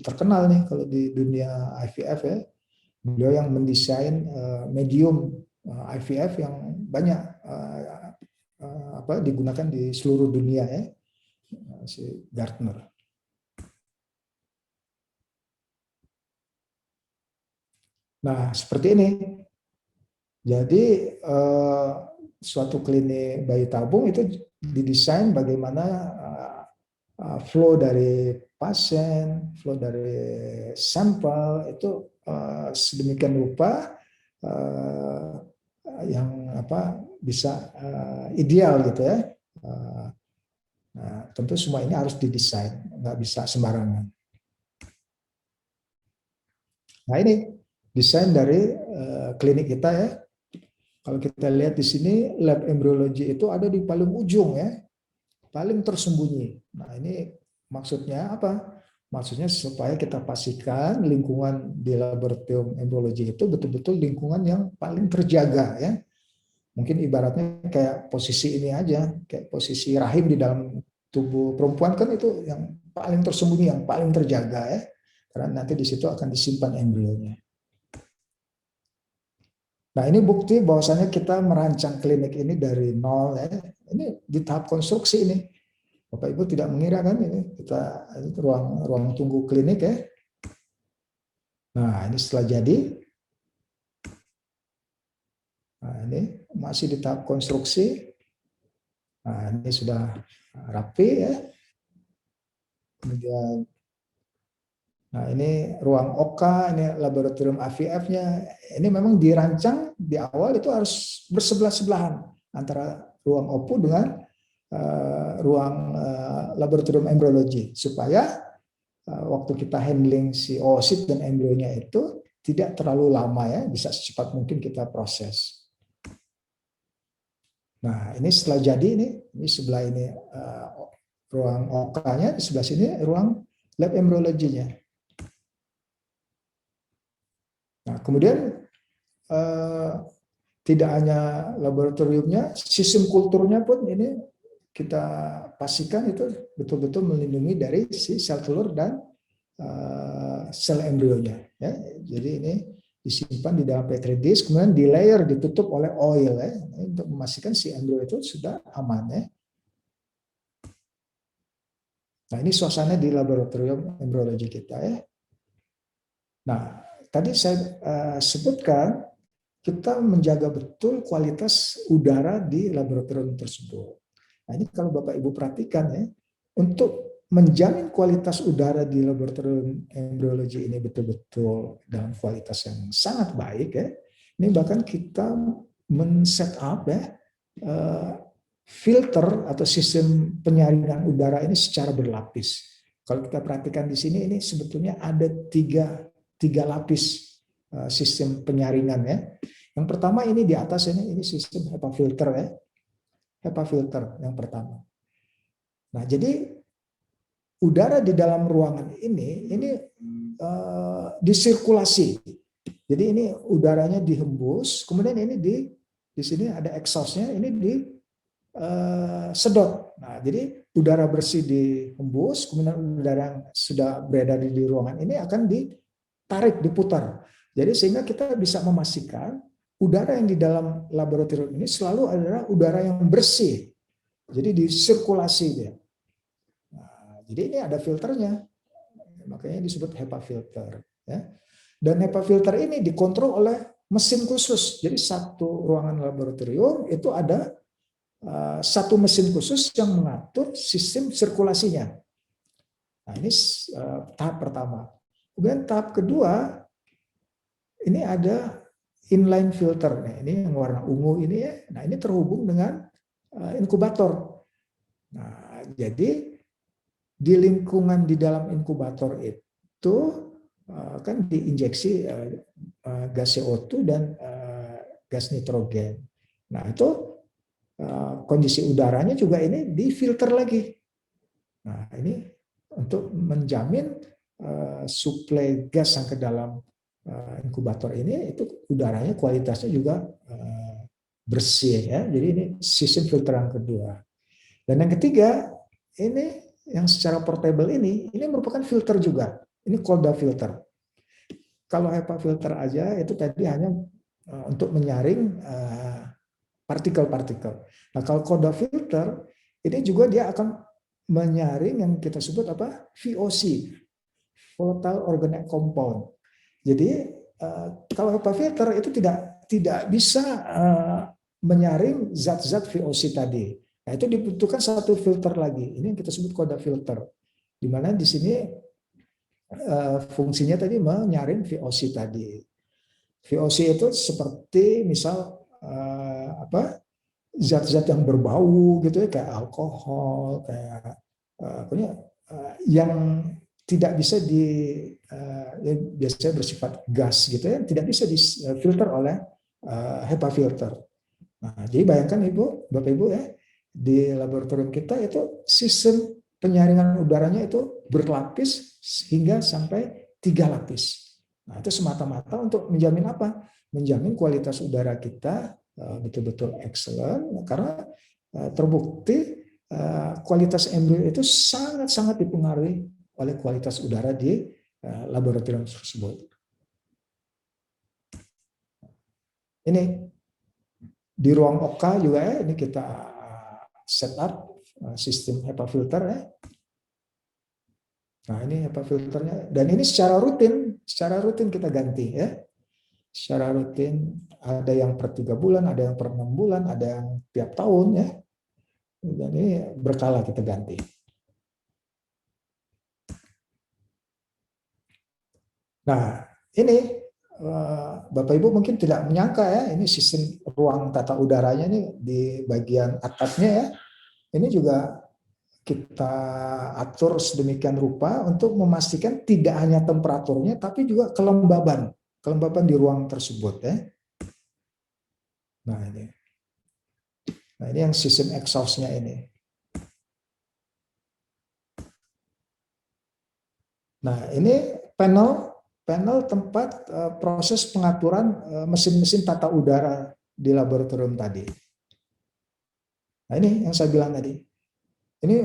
terkenal nih kalau di dunia IVF ya. Beliau yang mendesain medium IVF yang banyak digunakan di seluruh dunia ya, si Gardner. Nah, seperti ini. Jadi suatu klinik bayi tabung itu didesain bagaimana flow dari pasien, flow dari sampel itu sedemikian rupa yang bisa ideal gitu ya. Nah, tentu semua ini harus didesain, nggak bisa sembarangan. Nah, ini desain dari klinik kita ya. Kalau kita lihat di sini, lab embryologi itu ada di paling ujung ya, paling tersembunyi. Nah, ini maksudnya apa? Maksudnya supaya kita pastikan lingkungan di laboratorium embryologi itu betul-betul lingkungan yang paling terjaga ya. Mungkin ibaratnya kayak posisi ini aja, kayak posisi rahim di dalam tubuh perempuan kan itu yang paling tersembunyi, yang paling terjaga ya. Karena nanti di situ akan disimpan embrionya. Nah, ini bukti bahwasannya kita merancang klinik ini dari nol ya. Ini di tahap konstruksi ini. Bapak Ibu tidak mengira kan ini ruang tunggu klinik ya. Nah, ini setelah jadi. Nah, ini masih di tahap konstruksi. Nah, ini sudah rapi ya. Kemudian nah, ini ruang OK, ini laboratorium IVF-nya. Ini memang dirancang di awal itu harus bersebelah-sebelahan antara ruang OPU dengan ruang laboratorium embryologi supaya waktu kita handling si oosit dan embrionya itu tidak terlalu lama ya, bisa secepat mungkin kita proses. Nah, ini setelah jadi ini sebelah ini ruang OK-nya, di sebelah sini ruang lab embryologinya. Nah, kemudian tidak hanya laboratoriumnya, sistem kulturnya pun ini kita pastikan itu betul-betul melindungi dari si sel telur dan sel embrionya. Ya. Jadi ini disimpan di dalam petri dish, kemudian di layer ditutup oleh oil ya, untuk memastikan si embrio itu sudah aman ya. Nah, ini suasana di laboratorium embryologi kita ya. Nah, tadi saya sebutkan kita menjaga betul kualitas udara di laboratorium tersebut. Nah, ini kalau Bapak Ibu perhatikan ya, untuk menjamin kualitas udara di laboratorium embryologi ini betul-betul dalam kualitas yang sangat baik ya. Ini bahkan kita men-set up ya filter atau sistem penyaringan udara ini secara berlapis. Kalau kita perhatikan di sini ini sebetulnya ada tiga lapis sistem penyaringan ya. Yang pertama ini di atas ini sistem HEPA filter ya. HEPA filter yang pertama. Nah, jadi udara di dalam ruangan ini disirkulasi. Jadi ini udaranya dihembus, kemudian ini di sini ada exhaust-nya, ini sedot. Nah, jadi udara bersih dihembus, kemudian udara yang sudah beredar di ruangan ini akan ditarik, diputar. Jadi sehingga kita bisa memastikan udara yang di dalam laboratorium ini selalu adalah udara yang bersih. Jadi disirkulasi dia. Nah, jadi ini ada filternya. Makanya disebut HEPA filter. Ya. Dan HEPA filter ini dikontrol oleh mesin khusus. Jadi satu ruangan laboratorium itu ada satu mesin khusus yang mengatur sistem sirkulasinya. Nah, ini tahap pertama. Kemudian tahap kedua, ini ada inline filter. Nah, ini yang warna ungu ini ya. Nah, ini terhubung dengan inkubator. Nah, jadi di lingkungan di dalam inkubator itu kan diinjeksi gas CO2 dan gas nitrogen. Nah, itu kondisi udaranya juga ini difilter lagi. Nah, ini untuk menjamin suplai gas yang ke dalam inkubator ini itu udaranya kualitasnya juga bersih ya. Jadi ini sistem filter yang kedua. Dan yang ketiga ini yang secara portable ini merupakan filter juga. Ini Kolda filter. Kalau HEPA filter aja itu tadi hanya untuk menyaring partikel-partikel. Nah, kalau Kolda filter ini juga dia akan menyaring yang kita sebut apa? VOC, volatile organic compound. Jadi kalau HEPA filter itu tidak bisa menyaring zat-zat VOC tadi. Nah, itu dibutuhkan satu filter lagi. Ini yang kita sebut Kolda filter. Di mana di sini fungsinya tadi menyaring VOC tadi. VOC itu seperti misal zat-zat yang berbau gitu ya, kayak alkohol, kayak yang tidak bisa biasanya bersifat gas gitu ya, tidak bisa difilter oleh HEPA filter. Nah, jadi bayangkan Bapak Ibu ya, di laboratorium kita itu sistem penyaringan udaranya itu berlapis hingga sampai 3 lapis. Nah, itu semata-mata untuk menjamin apa? Menjamin kualitas udara kita betul-betul excellent, karena terbukti kualitas embrio itu sangat-sangat dipengaruhi oleh kualitas udara di laboratorium tersebut. Ini di ruang OK juga ya, ini kita setup sistem HEPA filter ya. Nah, ini HEPA filternya, dan ini secara rutin kita ganti ya. Secara rutin, ada yang per 3 bulan, ada yang per 6 bulan, ada yang tiap tahun ya. Dan ini berkala kita ganti. Nah, ini Bapak Ibu mungkin tidak menyangka ya, ini sistem ruang tata udaranya ini di bagian atapnya ya. Ini juga kita atur sedemikian rupa untuk memastikan tidak hanya temperaturnya, tapi juga kelembaban di ruang tersebut ya. Nah ini yang sistem exhaust-nya ini. Nah ini panel tempat proses pengaturan mesin-mesin tata udara di laboratorium tadi. Nah ini yang saya bilang tadi. Ini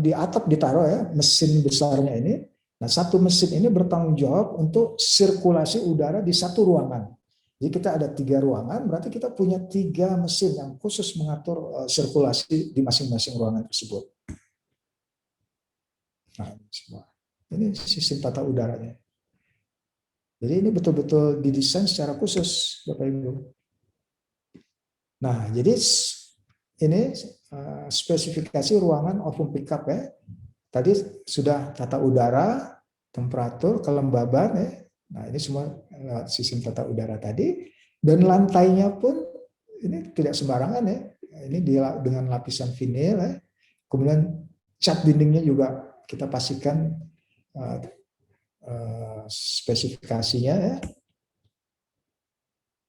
di atap ditaruh ya mesin besarnya ini. Nah, satu mesin ini bertanggung jawab untuk sirkulasi udara di satu ruangan. Jadi kita ada 3 ruangan, berarti kita punya 3 mesin yang khusus mengatur sirkulasi di masing-masing ruangan tersebut. Nah, ini sistem tata udaranya. Jadi ini betul-betul didesain secara khusus, Bapak Ibu. Nah, jadi ini spesifikasi ruangan oven pickup ya. Tadi sudah tata udara, temperatur, kelembaban ya. Nah, ini semua sistem tata udara tadi, dan lantainya pun ini tidak sembarangan ya. Ini dengan lapisan vinil ya. Kemudian cat dindingnya juga kita pastikan spesifikasinya ya.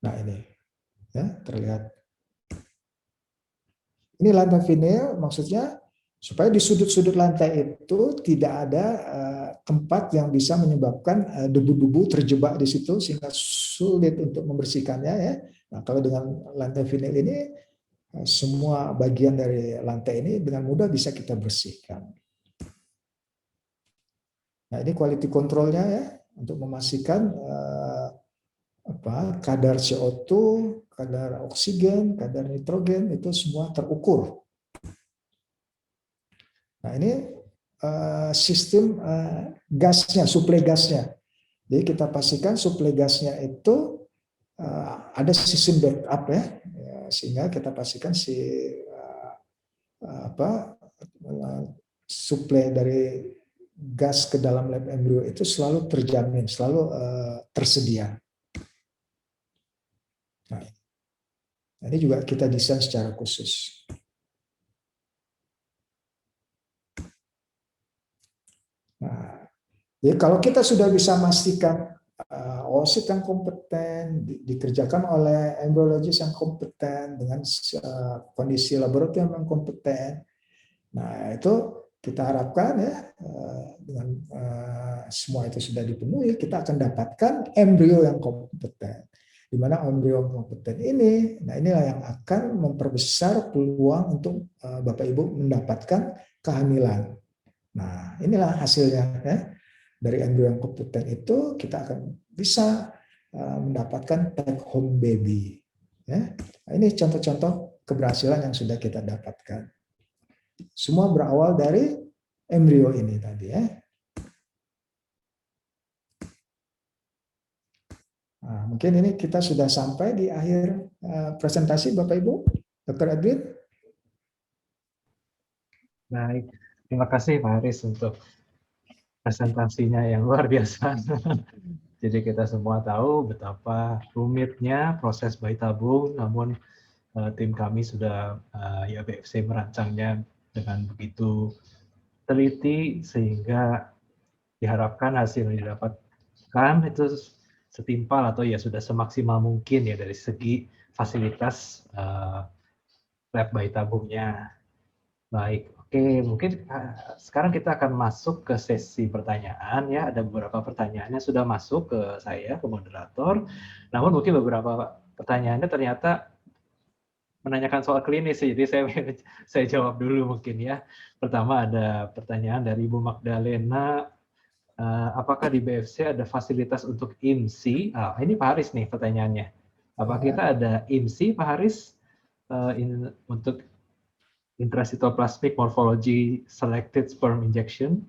Nah, ini ya terlihat. Ini lantai vinil, maksudnya supaya di sudut-sudut lantai itu tidak ada tempat yang bisa menyebabkan debu-debu terjebak di situ sehingga sulit untuk membersihkannya ya. Nah, kalau dengan lantai vinil ini semua bagian dari lantai ini dengan mudah bisa kita bersihkan. Nah, ini quality control-nya ya untuk memastikan kadar CO2, kadar oksigen, kadar nitrogen itu semua terukur. Nah, ini sistem gasnya, suplai gasnya. Jadi kita pastikan suplai gasnya itu ada sistem backup ya, sehingga kita pastikan suplai dari gas ke dalam lab embrio itu selalu terjamin, selalu tersedia. Nah, ini juga kita desain secara khusus. Nah, jadi kalau kita sudah bisa memastikan OSIT yang kompeten, dikerjakan oleh embryologis yang kompeten, dengan kondisi laboratorium yang kompeten, nah itu kita harapkan ya dengan semua itu sudah dipenuhi, kita akan dapatkan embrio yang kompeten. Di mana embrio yang kompeten ini, nah inilah yang akan memperbesar peluang untuk Bapak Ibu mendapatkan kehamilan. Nah, inilah hasilnya ya. dari embrio yang kompeten itu kita akan bisa mendapatkan take home baby. Ya. Nah, ini contoh-contoh keberhasilan yang sudah kita dapatkan. Semua berawal dari embrio ini tadi ya. Nah, mungkin ini kita sudah sampai di akhir presentasi Bapak Ibu. Dr. Edwin. Baik, terima kasih Pak Haris untuk presentasinya yang luar biasa. Jadi kita semua tahu betapa rumitnya proses bayi tabung, namun tim kami sudah ya BFC merancangnya dengan begitu teliti sehingga diharapkan hasil yang didapatkan itu setimpal atau ya sudah semaksimal mungkin ya dari segi fasilitas lab bayi tabungnya. Baik, oke, mungkin sekarang kita akan masuk ke sesi pertanyaan ya. Ada beberapa pertanyaan yang sudah masuk ke saya, ke moderator. Namun mungkin beberapa pertanyaannya ternyata menanyakan soal klinis, jadi saya jawab dulu mungkin ya. Pertama ada pertanyaan dari Ibu Magdalena, apakah di BFC ada fasilitas untuk IMSI? Ini Pak Haris nih pertanyaannya. Apakah kita ada IMSI Pak Haris untuk intracytoplasmic morphology selected sperm injection?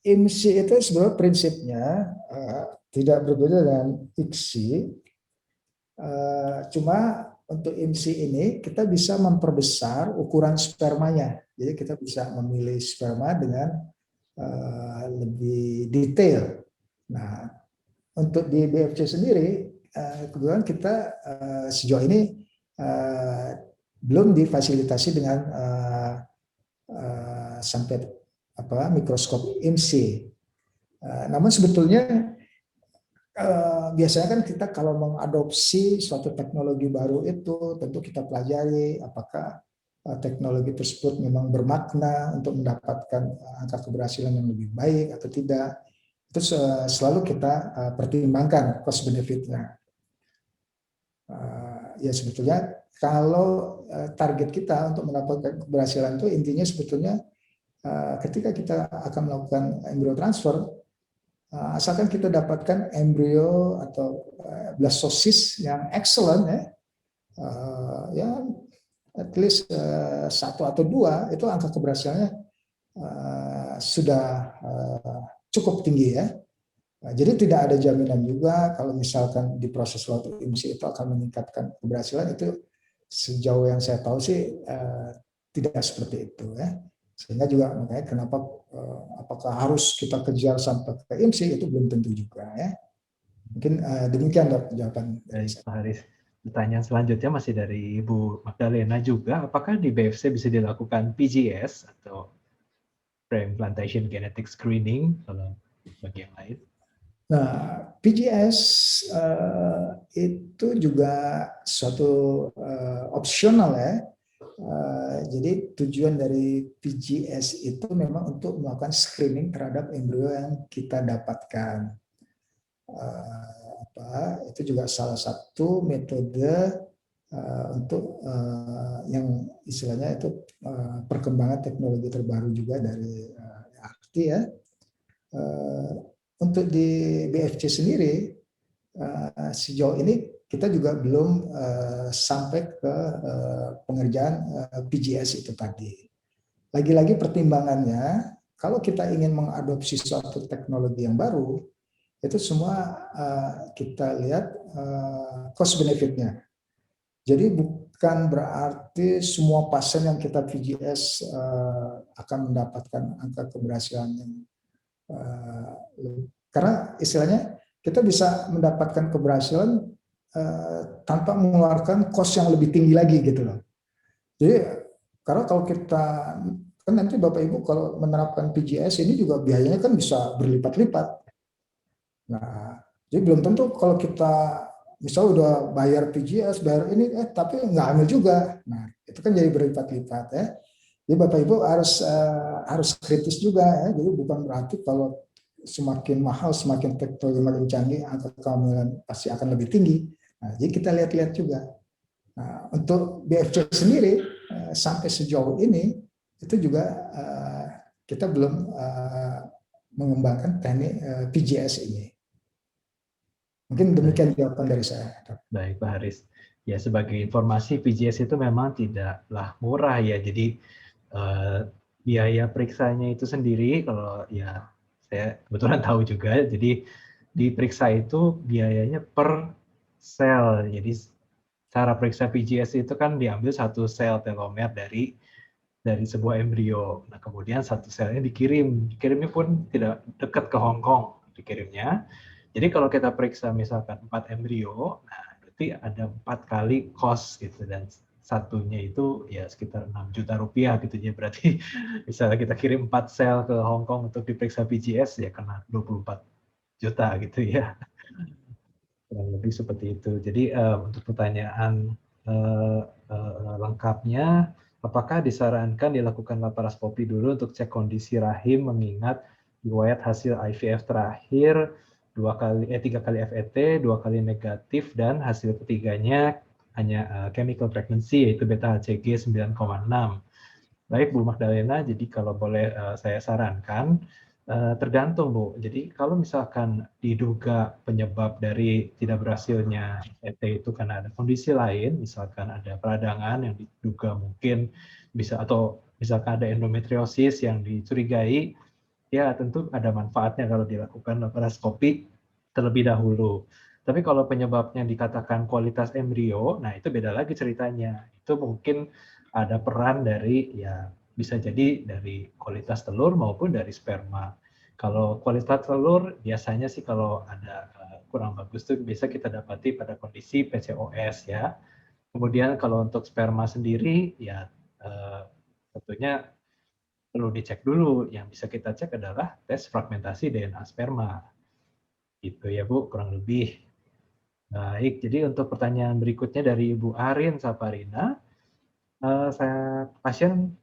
IMSI itu sebenarnya prinsipnya tidak berbeda dengan ICSI. Cuma untuk IMSI ini kita bisa memperbesar ukuran spermanya. Jadi kita bisa memilih sperma dengan lebih detail. Nah, untuk di BFC sendiri, kebetulan kita sejauh ini belum difasilitasi dengan sampai mikroskop IMSI. Namun sebetulnya biasanya kan kita kalau mengadopsi suatu teknologi baru itu tentu kita pelajari apakah teknologi tersebut memang bermakna untuk mendapatkan angka keberhasilan yang lebih baik atau tidak. Itu selalu kita pertimbangkan cost benefitnya. Ya sebetulnya kalau target kita untuk mendapatkan keberhasilan itu intinya sebetulnya ketika kita akan melakukan embrio transfer, asalkan kita dapatkan embrio atau blastosis yang excellent ya at least 1 atau 2 itu angka keberhasilannya sudah cukup tinggi ya. Jadi tidak ada jaminan juga kalau misalkan di proses suatu IMSI itu akan meningkatkan keberhasilan, itu sejauh yang saya tahu sih tidak seperti itu ya. Sehingga juga makanya kenapa apakah harus kita kejar sampai ke IMSI itu belum tentu juga ya. Mungkin demikian Dok jawaban dari saya. Pak Haris. Pertanyaan selanjutnya masih dari Ibu Magdalena juga, apakah di BFC bisa dilakukan PGS atau pre-implantation genetic screening kalau bagi yang lain? Nah, PGS itu juga suatu opsional ya. Jadi tujuan dari PGS itu memang untuk melakukan screening terhadap embrio yang kita dapatkan. Itu juga salah satu metode untuk yang istilahnya itu perkembangan teknologi terbaru juga dari RT ya. Untuk di BFC sendiri sejauh ini kita juga belum sampai ke pengerjaan PGS itu tadi. Lagi-lagi pertimbangannya, kalau kita ingin mengadopsi suatu teknologi yang baru, itu semua kita lihat cost benefitnya. Jadi bukan berarti semua pasien yang kita PGS akan mendapatkan angka keberhasilan yang karena istilahnya kita bisa mendapatkan keberhasilan tanpa mengeluarkan cost yang lebih tinggi lagi gitu loh. Jadi karena kalau kita kan nanti Bapak Ibu kalau menerapkan PGS ini juga biayanya kan bisa berlipat-lipat. Nah, jadi belum tentu kalau kita misal udah bayar PGS, bayar ini, tapi nggak ambil juga. Nah, itu kan jadi berlipat-lipat ya. Jadi Bapak Ibu harus kritis juga ya. Jadi bukan berarti kalau semakin mahal, semakin teknologi makin canggih, angka kehamilan pasti akan lebih tinggi. Nah, jadi kita lihat-lihat juga. Nah, untuk BFC sendiri sampai sejauh ini itu juga kita belum mengembangkan teknik PGS ini. Mungkin demikian jawaban dari saya. Baik, Pak Haris. Ya, sebagai informasi, PGS itu memang tidaklah murah ya. Jadi biaya periksanya itu sendiri, kalau ya saya kebetulan tahu juga, jadi diperiksa itu biayanya per sel. Jadi cara periksa PGS itu kan diambil satu sel telomer dari sebuah embrio. Nah, kemudian satu selnya dikirimnya pun tidak dekat ke Hong Kong dikirimnya. Jadi kalau kita periksa misalkan 4 embrio, nah berarti ada 4 kali cost gitu, dan satunya itu ya sekitar 6 juta rupiah gitu ya. Berarti misalnya kita kirim 4 sel ke Hong Kong untuk diperiksa PGS, ya kena 24 juta gitu ya. Kurang lebih seperti itu. Jadi untuk pertanyaan lengkapnya, apakah disarankan dilakukan laparoskopi dulu untuk cek kondisi rahim, mengingat riwayat hasil IVF terakhir 3 kali FET, 2 kali negatif, dan hasil ketiganya hanya chemical pregnancy, yaitu beta HCG 9,6. Baik Bu Magdalena, jadi kalau boleh saya sarankan, tergantung Bu. Jadi kalau misalkan diduga penyebab dari tidak berhasilnya FET itu karena ada kondisi lain, misalkan ada peradangan yang diduga mungkin bisa, atau misalkan ada endometriosis yang dicurigai, ya tentu ada manfaatnya kalau dilakukan laparoskopi terlebih dahulu. Tapi kalau penyebabnya dikatakan kualitas embrio, nah itu beda lagi ceritanya. Itu mungkin ada peran dari, ya bisa jadi dari kualitas telur maupun dari sperma. Kalau kualitas telur biasanya sih kalau ada kurang bagus tuh bisa kita dapati pada kondisi PCOS ya. Kemudian kalau untuk sperma sendiri ya tentunya perlu dicek dulu. Yang bisa kita cek adalah tes fragmentasi DNA sperma. Gitu ya Bu, kurang lebih. Baik, jadi untuk pertanyaan berikutnya dari Ibu Arin Saparina, saya pasien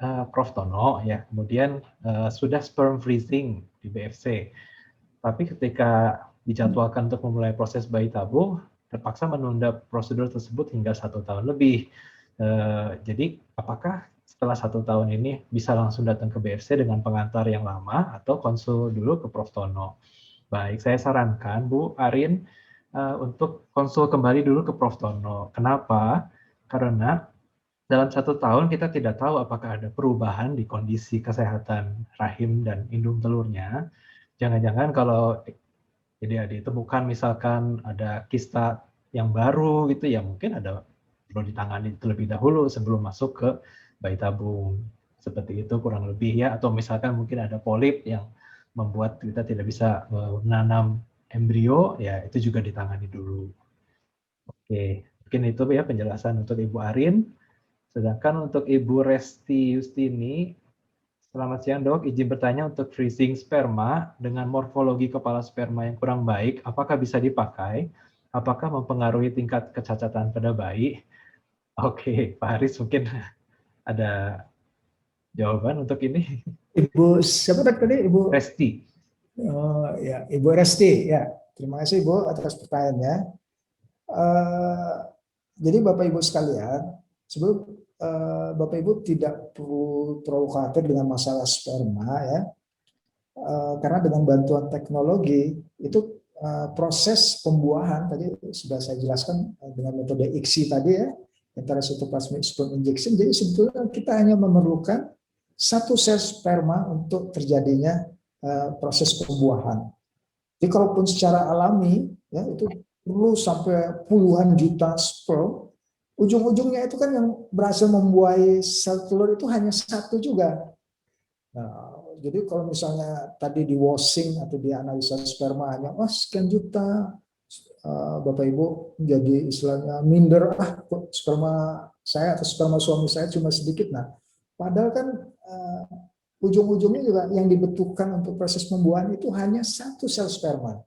Prof. Tono ya, kemudian sudah sperm freezing di BFC, tapi ketika dijadwalkan untuk memulai proses bayi tabung, terpaksa menunda prosedur tersebut hingga 1 tahun lebih. Jadi apakah setelah 1 tahun ini bisa langsung datang ke BFC dengan pengantar yang lama atau konsul dulu ke Prof. Tono? Baik, saya sarankan Bu Arin untuk konsul kembali dulu ke Prof. Tono. Kenapa? Karena dalam 1 tahun kita tidak tahu apakah ada perubahan di kondisi kesehatan rahim dan indung telurnya. Jangan-jangan kalau jadi ditemukan misalkan ada kista yang baru gitu ya, mungkin ada perlu ditangani terlebih dahulu sebelum masuk ke bayi tabung. Seperti itu kurang lebih ya, atau misalkan mungkin ada polip yang membuat kita tidak bisa menanam embrio, ya itu juga ditangani dulu. Oke, mungkin itu ya penjelasan untuk Ibu Arin. Sedangkan untuk Ibu Resti Yustini, selamat siang Dok, izin bertanya untuk freezing sperma dengan morfologi kepala sperma yang kurang baik, apakah bisa dipakai? Apakah mempengaruhi tingkat kecacatan pada bayi? Oke, Pak Haris mungkin ada jawaban untuk ini. Ibu siapa tadi? Ibu Resti. Ya, Ibu Resti. Ya, terima kasih Ibu atas pertanyaannya. Jadi Bapak Ibu sekalian, sebelum Bapak Ibu tidak perlu terlalu khawatir dengan masalah sperma ya, karena dengan bantuan teknologi itu proses pembuahan tadi sudah saya jelaskan dengan metode ICSI tadi ya, intracytoplasmic sperm injection. Jadi sebetulnya kita hanya memerlukan 1 sel sperma untuk terjadinya proses pembuahan. Jadi kalaupun secara alami ya itu perlu sampai puluhan juta sperm, ujung-ujungnya itu kan yang berhasil membuahi sel telur itu hanya 1 juga. Nah, jadi kalau misalnya tadi di washing atau di analisa sperma hanya sekian juta, Bapak Ibu menjadi istilahnya minder, sperma saya atau sperma suami saya cuma sedikit. Nah, padahal kan ujung-ujungnya juga yang dibutuhkan untuk proses pembuahan itu hanya 1 sel sperma.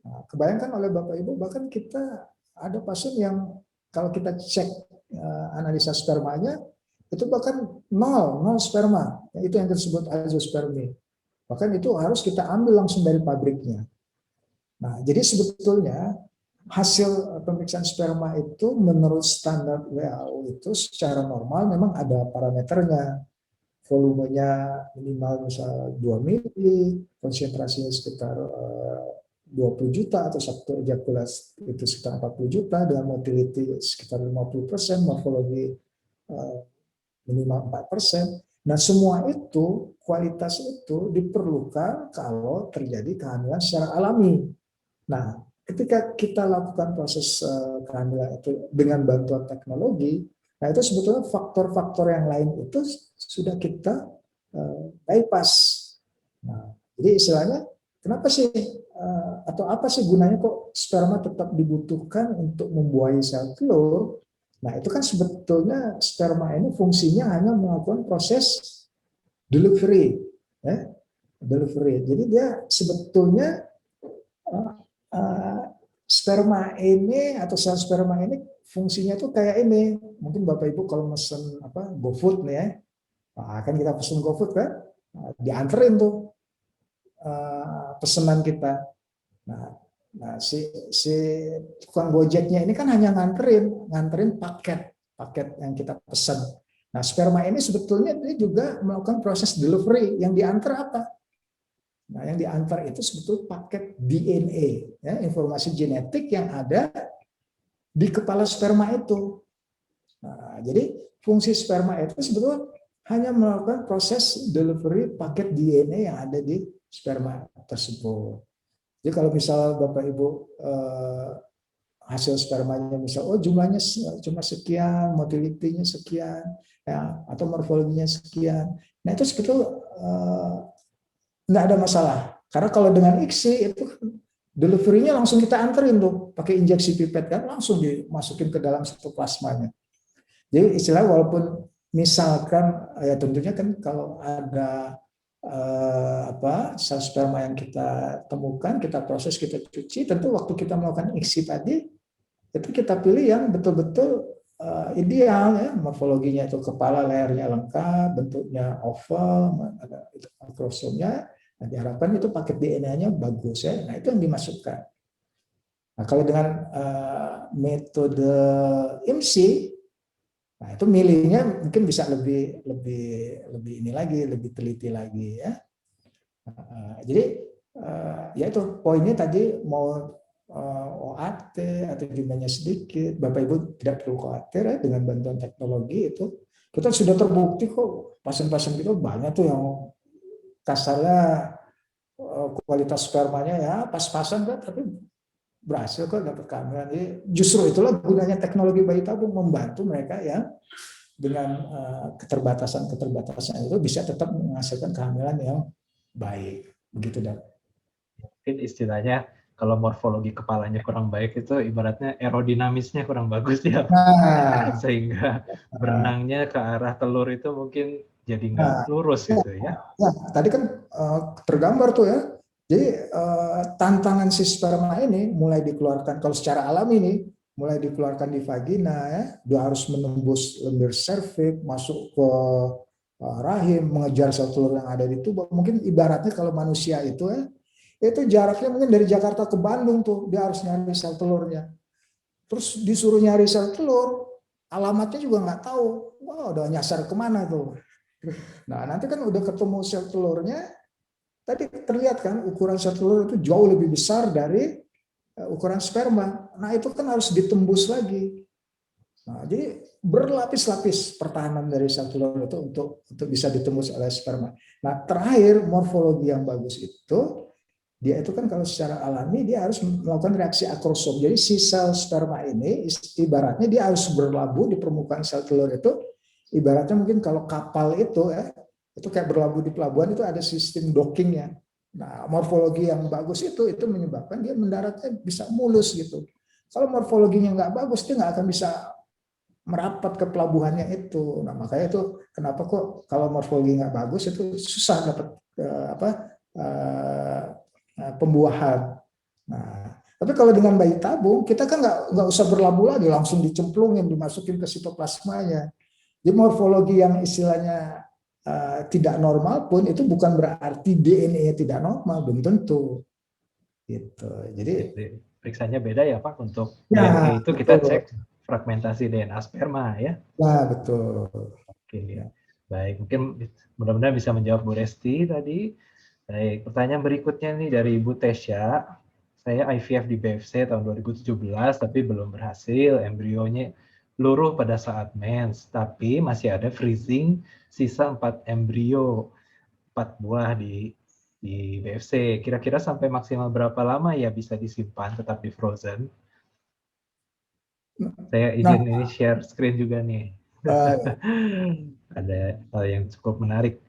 Nah, kebayangkan oleh Bapak Ibu, bahkan kita ada pasien yang kalau kita cek analisa spermanya, itu bahkan nol sperma. Itu yang disebut azoospermia. Bahkan itu harus kita ambil langsung dari pabriknya. Nah, jadi sebetulnya hasil pemeriksaan sperma itu menurut standar WHO itu secara normal memang ada parameternya. volumenya minimal misal 2 mili, konsentrasinya sekitar 20 juta atau satu ejakulasi itu sekitar 40 juta dengan motility sekitar 50%, morfologi minimal 4%. Nah, semua itu, kualitas itu diperlukan kalau terjadi kehamilan secara alami. Nah, ketika kita lakukan proses kehamilan itu dengan bantuan teknologi, nah itu sebetulnya faktor-faktor yang lain itu sudah kita bypass. Nah, jadi istilahnya, kenapa sih atau apa sih gunanya kok sperma tetap dibutuhkan untuk membuahi sel telur? Nah, itu kan sebetulnya sperma ini fungsinya hanya melakukan proses delivery, ya, delivery. Jadi dia sebetulnya sperma ini atau sel sperma ini fungsinya tuh kayak ini. Mungkin Bapak Ibu kalau mesen GoFood nih ya, kan kita pesen GoFood kan, dianterin tuh pesanan kita. Nah, si tukang Gojeknya ini kan hanya nganterin paket yang kita pesan. Nah, sperma ini sebetulnya dia juga melakukan proses delivery. Yang diantar apa? Nah, yang diantar itu sebetulnya paket DNA, ya, informasi genetik yang ada di kepala sperma itu. Nah, jadi fungsi sperma itu sebetulnya hanya melakukan proses delivery paket DNA yang ada di sperma tersebut. Jadi kalau misal Bapak Ibu hasil spermanya misal jumlahnya cuma sekian, motility-nya sekian, ya, atau morfologinya sekian. Nah, itu sebetulnya nggak ada masalah. Karena kalau dengan ICSI itu delivery-nya langsung kita anterin tuh, pakai injeksi pipet kan, langsung dimasukin ke dalam sitoplasmanya. Jadi istilah walaupun misalkan ya tentunya kan kalau ada sel sperma yang kita temukan, kita proses, kita cuci, tentu waktu kita melakukan ICSI tadi itu kita pilih yang betul-betul ideal, ya, morfologinya itu kepala lehernya lengkap, bentuknya oval, ada akrosomnya. Nah, diharapkan itu paket DNA-nya bagus, ya. Nah, itu yang dimasukkan. Nah, kalau dengan metode IMSI, nah itu milihnya mungkin bisa lebih ini lagi, lebih teliti lagi, ya. Jadi ya itu poinnya tadi, mau OAT atau jumlahnya sedikit, Bapak Ibu tidak perlu khawatir, ya, dengan bantuan teknologi itu kita sudah terbukti kok pasien-pasien kita banyak tuh yang kasarnya kualitas spermanya ya pas-pasan kan, tapi berhasil kok dapat kehamilan. Jadi justru itulah gunanya teknologi bayi tabung, membantu mereka yang dengan keterbatasan itu bisa tetap menghasilkan kehamilan yang baik. Begitu, Dok. Mungkin istilahnya kalau morfologi kepalanya kurang baik itu ibaratnya aerodinamisnya kurang bagus ya. Nah, sehingga berenangnya ke arah telur itu mungkin jadi nggak lurus gitu ya. Nah, tadi kan tergambar tuh, ya. Jadi tantangan si sperma ini mulai dikeluarkan kalau secara alami nih, mulai dikeluarkan di vagina, ya, dia harus menembus lendir serviks, masuk ke rahim, mengejar sel telur yang ada di tubuh. Mungkin ibaratnya kalau manusia itu, ya, itu jaraknya mungkin dari Jakarta ke Bandung tuh, dia harus nyari sel telurnya. Terus disuruh nyari sel telur, alamatnya juga nggak tahu. Wah, udah nyasar kemana tuh. Nah, nanti kan udah ketemu sel telurnya, tadi terlihat kan ukuran sel telur itu jauh lebih besar dari ukuran sperma. Nah, itu kan harus ditembus lagi. Nah, jadi berlapis-lapis pertahanan dari sel telur itu untuk bisa ditembus oleh sperma. Nah, terakhir morfologi yang bagus itu, dia itu kan kalau secara alami dia harus melakukan reaksi akrosom. Jadi si sel sperma ini ibaratnya dia harus berlabuh di permukaan sel telur itu. Ibaratnya mungkin kalau kapal itu, ya, itu kayak berlabuh di pelabuhan, itu ada sistem dockingnya. Nah, morfologi yang bagus itu menyebabkan dia mendaratnya bisa mulus gitu. Kalau morfologinya nggak bagus, dia nggak akan bisa merapat ke pelabuhannya itu. Nah, makanya itu kenapa kok kalau morfologi nggak bagus itu susah dapat pembuahan. Nah, tapi kalau dengan bayi tabung kita kan nggak usah berlabuh lagi, langsung dicemplungin, dimasukin ke sitoplasmanya. Jadi morfologi yang istilahnya tidak normal pun itu bukan berarti DNA tidak normal, belum tentu. Gitu. Jadi periksanya beda ya Pak, untuk ya, DNA itu kita betul. cek fragmentasi DNA sperma ya. Nah, betul. Oke. Ya. Baik, mungkin mudah-mudahan bisa menjawab Bu Resti tadi. Baik, pertanyaan berikutnya nih dari Ibu Tesya. Saya IVF di BFC tahun 2017, tapi belum berhasil. Embrionya luruh pada saat mens, tapi masih ada freezing sisa 4 embrio, 4 buah di BFC. Kira-kira sampai maksimal berapa lama ya bisa disimpan tetap di frozen? Saya Nah, izin ini share screen juga nih. eh, Ada hal yang cukup menarik.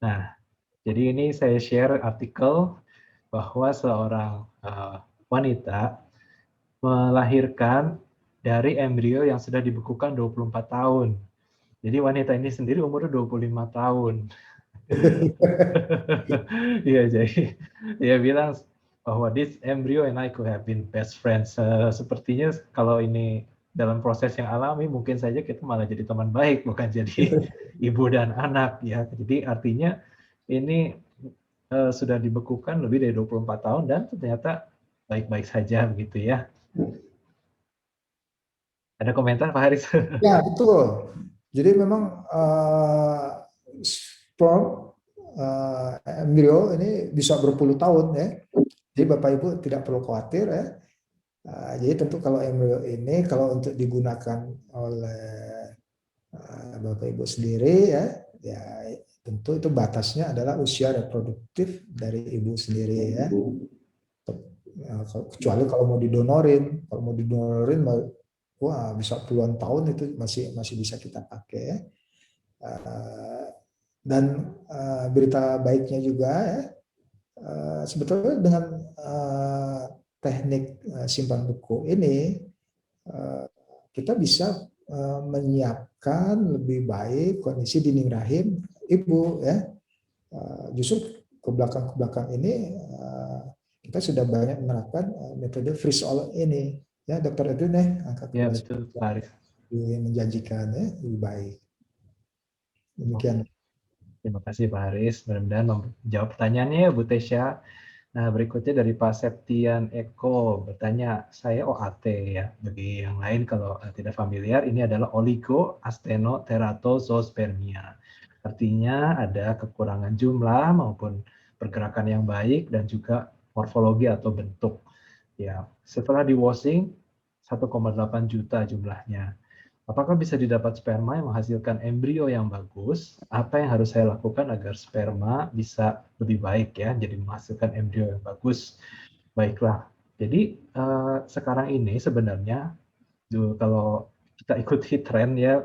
Nah, jadi ini saya share artikel bahwa seorang wanita melahirkan dari embrio yang sudah dibekukan 24 tahun. Jadi wanita ini sendiri umurnya 25 tahun. Iya, jadi dia bilang bahwa this embryo and I could have been best friends. Sepertinya kalau ini dalam proses yang alami, mungkin saja kita malah jadi teman baik, bukan jadi ibu dan anak ya. Jadi artinya ini sudah dibekukan lebih dari 24 tahun dan ternyata baik-baik saja begitu ya. Ada komentar Pak Haris? ya betul. Jadi memang sperm embrio ini bisa berpuluh tahun ya. Jadi Bapak Ibu tidak perlu khawatir ya. Jadi tentu kalau embrio ini kalau untuk digunakan oleh Bapak Ibu sendiri ya, ya tentu itu batasnya adalah usia reproduktif dari ibu sendiri ya. Kecuali kalau mau didonorin, wah bisa puluhan tahun itu masih masih bisa kita pakai ya. Dan berita baiknya juga ya, sebetulnya dengan teknik simpan beku ini kita bisa menyiapkan lebih baik kondisi dinding rahim ibu ya. Justru ke belakang ini kita sudah banyak menerapkan metode freeze all ini ya, Dokter Edwin ya, angka Ya kembar betul Pak Haris. menjanjikan ya, lebih baik. Demikian. Terima kasih Pak Haris. Mudah-mudahan menjawab pertanyaannya ya Bu Tesya. Nah, berikutnya dari Pak Septian Eko bertanya, saya OAT ya. Bagi yang lain kalau tidak familiar, ini adalah oligoastenoteratospermia. Artinya ada kekurangan jumlah maupun pergerakan yang baik dan juga morfologi atau bentuk. Ya, setelah di washing 1,8 juta jumlahnya. Apakah bisa didapat sperma yang menghasilkan embrio yang bagus? Apa yang harus saya lakukan agar sperma bisa lebih baik ya, jadi menghasilkan embrio yang bagus? Baiklah. Jadi sekarang ini sebenarnya kalau kita ikuti tren ya,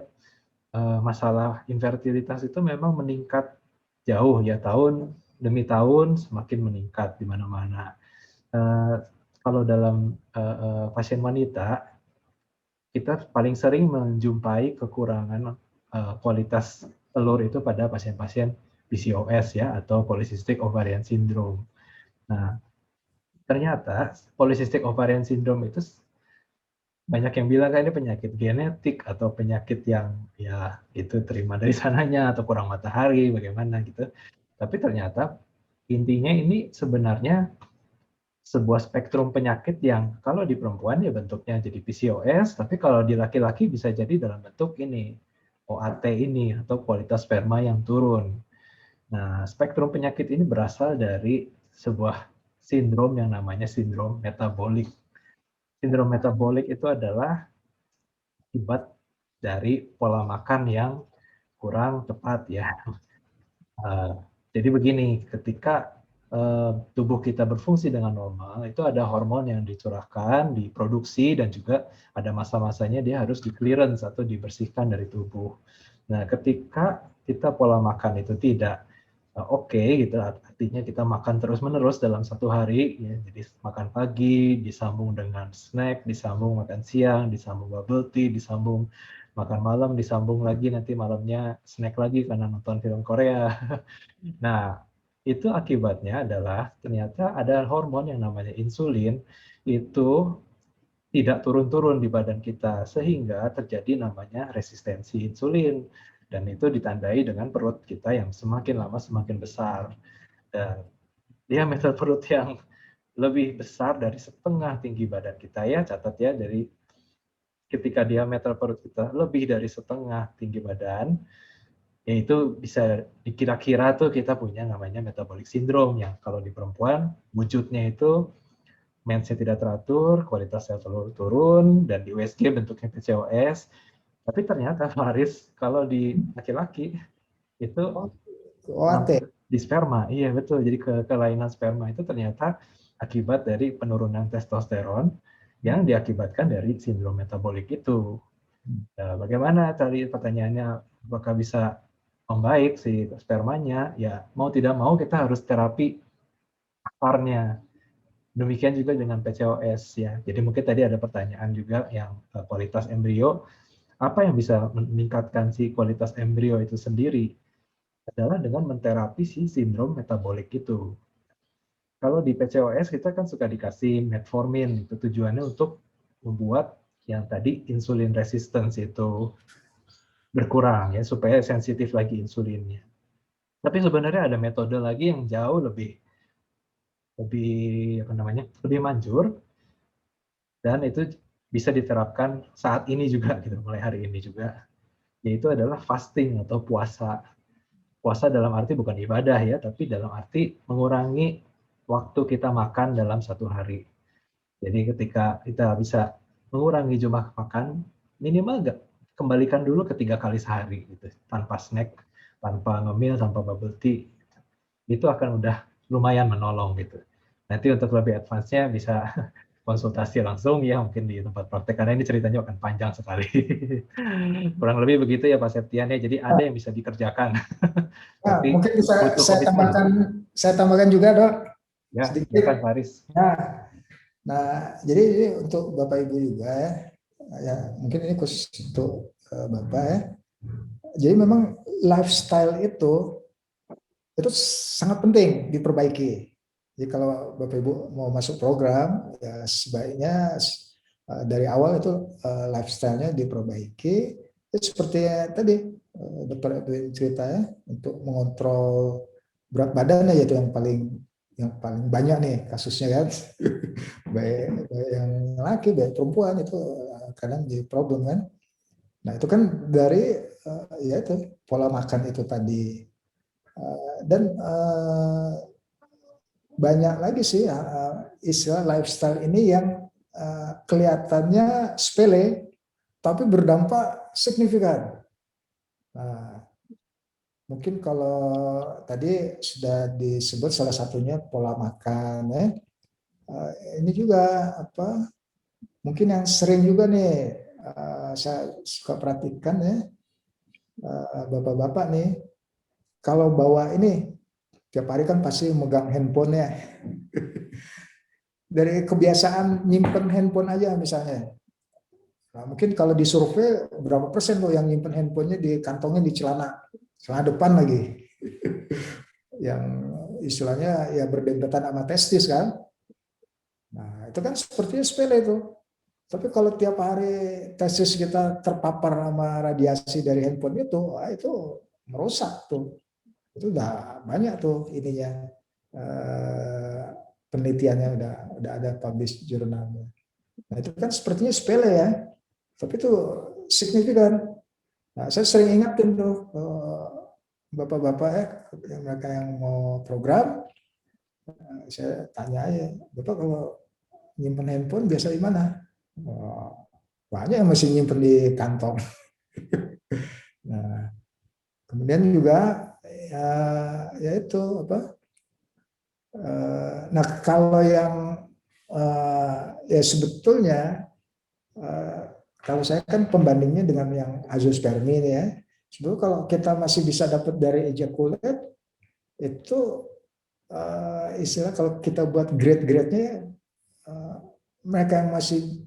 masalah infertilitas itu memang meningkat jauh ya, tahun demi tahun semakin meningkat di mana-mana. Kalau dalam pasien wanita kita paling sering menjumpai kekurangan kualitas telur itu pada pasien-pasien PCOS ya, atau polycystic ovarian syndrome. Nah, ternyata polycystic ovarian syndrome itu banyak yang bilang kan ini penyakit genetik atau penyakit yang ya itu terima dari sananya atau kurang matahari bagaimana gitu. Tapi ternyata intinya ini sebenarnya sebuah spektrum penyakit yang kalau di perempuan ya bentuknya jadi PCOS, tapi kalau di laki-laki bisa jadi dalam bentuk ini, OAT ini, atau kualitas sperma yang turun. Nah, spektrum penyakit ini berasal dari sebuah sindrom yang namanya sindrom metabolik. Sindrom metabolik itu adalah akibat dari pola makan yang kurang tepat ya. Jadi begini, ketika tubuh kita berfungsi dengan normal, itu ada hormon yang dicurahkan, diproduksi, dan juga ada masa-masanya dia harus di-clearance atau dibersihkan dari tubuh. Nah, ketika kita pola makan itu tidak oke, gitu, artinya kita makan terus-menerus dalam satu hari, ya, jadi makan pagi, disambung dengan snack, disambung makan siang, disambung bubble tea, disambung makan malam, disambung lagi nanti malamnya snack lagi karena nonton film Korea. Nah, itu akibatnya adalah ternyata ada hormon yang namanya insulin itu tidak turun-turun di badan kita sehingga terjadi namanya resistensi insulin dan itu ditandai dengan perut kita yang semakin lama semakin besar dan diameter perut yang lebih besar dari setengah tinggi badan kita ya, catat ya, dari ketika diameter perut kita lebih dari setengah tinggi badan, ya itu bisa dikira-kira tuh kita punya namanya metabolic syndrome, yang kalau di perempuan wujudnya itu mensnya tidak teratur, kualitas sel telur turun, dan di USG bentuknya PCOS. Tapi ternyata Faris, kalau di laki-laki itu OAT. di sperma, iya betul. Jadi kelainan sperma itu ternyata akibat dari penurunan testosteron yang diakibatkan dari sindrom metabolik itu. Nah, bagaimana tadi pertanyaannya, apakah bisa membaik si spermanya? Ya mau tidak mau kita harus terapi akarnya. Demikian juga dengan PCOS ya. Jadi mungkin tadi ada pertanyaan juga yang kualitas embrio, apa yang bisa meningkatkan si kualitas embrio itu sendiri adalah dengan menterapi si sindrom metabolik itu. Kalau di PCOS kita kan suka dikasih metformin, itu tujuannya untuk membuat yang tadi insulin resistance itu berkurang ya, supaya sensitif lagi insulinnya. Tapi sebenarnya ada metode lagi yang jauh lebih lebih manjur, dan itu bisa diterapkan saat ini juga gitu, mulai hari ini juga, yaitu adalah fasting atau puasa. Puasa dalam arti bukan ibadah ya, tapi dalam arti mengurangi waktu kita makan dalam satu hari. Jadi ketika kita bisa mengurangi jumlah makan, minimal kembalikan dulu ke 3 kali sehari gitu, tanpa snack, tanpa ngemil, tanpa bubble tea. Itu akan udah lumayan menolong gitu. Nanti untuk lebih advance-nya bisa konsultasi langsung ya, mungkin di tempat praktek, karena ini ceritanya akan panjang sekali. Kurang lebih begitu ya Pak Septian ya. Jadi ada yang bisa dikerjakan. Nah, Tapi mungkin bisa butuh komitmen. saya tambahkan juga dok Ya, sedikit. silakan Faris. Nah, jadi ini untuk Bapak Ibu juga ya, ya mungkin ini khusus untuk Bapak ya. Jadi memang lifestyle itu sangat penting diperbaiki. Jadi kalau Bapak Ibu mau masuk program, ya sebaiknya dari awal itu lifestyle-nya diperbaiki. Itu seperti tadi Dokter Edwin cerita ya, untuk mengontrol berat badan aja itu yang paling banyak nih kasusnya kan. baik yang laki, baik perempuan itu kadang jadi problem kan. Nah itu kan dari ya itu pola makan itu tadi. Dan banyak lagi sih istilah lifestyle ini yang kelihatannya sepele tapi berdampak signifikan. Nah, mungkin kalau tadi sudah disebut salah satunya pola makan ya. Ini juga apa? Mungkin yang sering juga nih saya suka perhatikan ya, bapak-bapak nih kalau bawa ini tiap hari kan pasti megang handphone ya. Dari kebiasaan nyimpen handphone aja misalnya. Nah, mungkin kalau disurvei berapa persen loh yang nyimpen handphonenya di kantongnya di celana depan lagi. Yang istilahnya ya berdempetan sama testis kan. Nah, itu kan sepertinya sepele itu. Tapi kalau tiap hari testis kita terpapar sama radiasi dari handphone itu merusak tuh. Itu udah banyak tuh ininya penelitiannya udah ada publish jurnalnya. Nah itu kan sepertinya sepele ya, tapi itu signifikan. Nah saya sering ingatin tuh bapak-bapak ya, yang mereka yang mau program, saya tanya aja, bapak kalau nyimpen handphone biasa di mana? Oh, banyak yang masih nyimpen di kantong. Nah kemudian juga ya itu apa? Nah kalau yang ya sebetulnya kalau saya kan pembandingnya dengan yang azoospermia ini ya. Sebetulnya kalau kita masih bisa dapat dari ejakulat itu istilah kalau kita buat grade-grade-nya mereka yang masih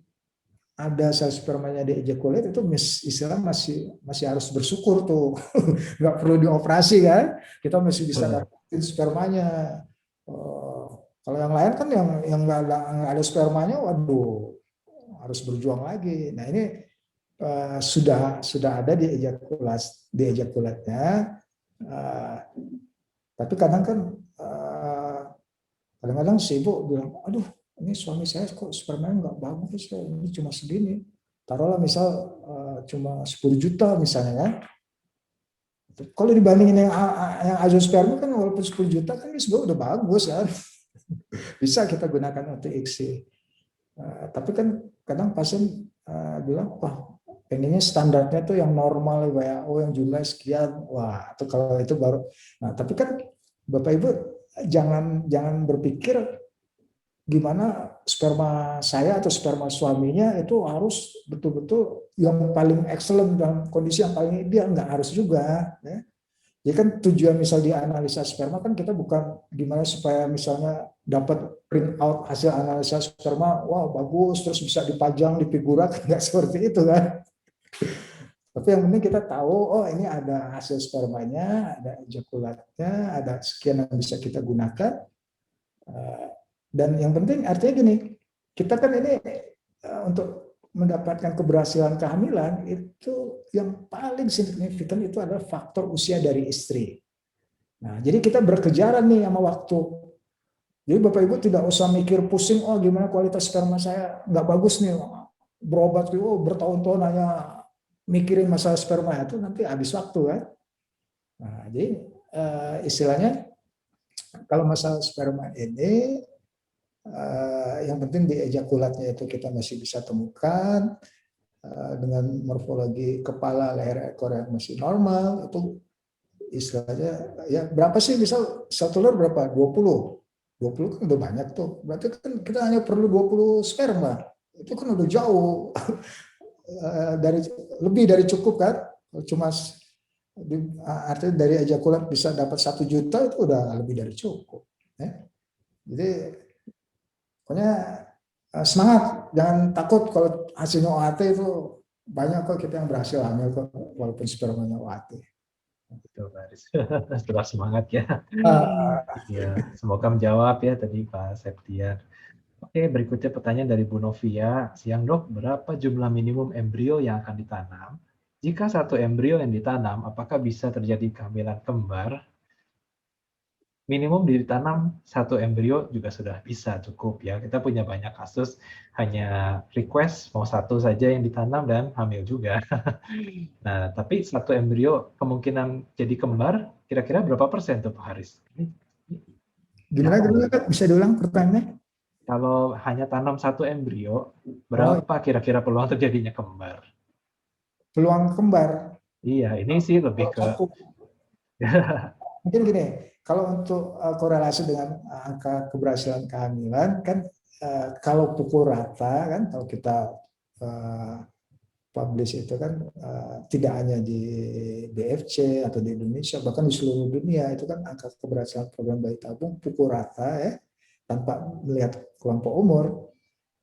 ada sel spermanya di ejakulat itu istilah masih harus bersyukur tuh. Nggak perlu dioperasi kan. Kita masih bisa dapetin spermanya. Kalau yang lain kan yang nggak ada spermanya, waduh harus berjuang lagi. Nah ini sudah ada di ejakulatnya, tapi kadang kan kadang-kadang si ibu bilang, aduh ini suami saya kok spermanya nggak bagus ya, ini cuma segini. taruhlah misal cuma 10 juta misalnya kan. Kalau dibandingin yang azoosperma kan walaupun 10 juta kan sebenarnya udah bagus kan. Bisa kita gunakan untuk ICSI. Tapi kan kadang pasien bilang, wah pengennya standarnya tuh yang normal WHO yang jumlah sekian, wah atau kalau itu baru. Nah tapi kan Bapak Ibu jangan berpikir gimana sperma saya atau sperma suaminya itu harus betul-betul yang paling excellent dalam kondisi yang paling ideal, nggak harus juga. Ya. Jadi kan tujuan misal di analisa sperma kan kita bukan gimana supaya misalnya dapat print out hasil analisa sperma, wow bagus, terus bisa dipajang di figura, nggak seperti itu kan. Tapi yang penting kita tahu, oh ini ada hasil spermanya, ada ejakulatnya, ada sekian yang bisa kita gunakan. Dan yang penting artinya gini, kita kan ini untuk mendapatkan keberhasilan kehamilan itu yang paling signifikan itu adalah faktor usia dari istri. Nah, jadi kita berkejaran nih sama waktu. Jadi Bapak Ibu tidak usah mikir pusing, oh gimana kualitas sperma saya nggak bagus nih, berobat, oh bertahun-tahun hanya mikirin masalah sperma itu nanti habis waktu kan. Nah, jadi istilahnya kalau masalah sperma ini yang penting di ejakulatnya itu kita masih bisa temukan dengan morfologi kepala, leher, ekor yang masih normal, itu istilahnya ya berapa sih, misal satu telur berapa? 20 kan udah banyak tuh, berarti kan kita hanya perlu 20 sperma, itu kan udah jauh dari lebih dari cukup kan. Cuma artinya dari ejakulat bisa dapat 1 juta itu udah lebih dari cukup ya. Jadi pokoknya semangat, jangan takut kalau hasilnya OAT itu banyak kok kita yang berhasil hamil kok walaupun spermanya OAT. Betul, Pak Aris. Setelah semangat ya. Uh, Ya, semoga menjawab ya tadi Pak Septian. Oke, berikutnya pertanyaan dari Bu Novia. Siang dok, berapa jumlah minimum embrio yang akan ditanam? Jika satu embrio yang ditanam, apakah bisa terjadi kehamilan kembar? Minimum ditanam satu embrio juga sudah bisa cukup ya. Kita punya banyak kasus hanya request mau satu saja yang ditanam dan hamil juga. Nah, tapi satu embrio kemungkinan jadi kembar kira-kira berapa persen tuh Pak Haris? Gimana bisa diulang pertanyaannya? Kalau hanya tanam satu embrio, berapa kira-kira peluang terjadinya kembar? Peluang kembar? Iya, ini sih lebih ke mungkin gini, kalau untuk korelasi dengan angka keberhasilan kehamilan kan kalau pukul rata kan, kalau kita publish itu kan tidak hanya di BFC atau di Indonesia, bahkan di seluruh dunia itu kan angka keberhasilan program bayi tabung pukul rata ya, tanpa melihat kelompok umur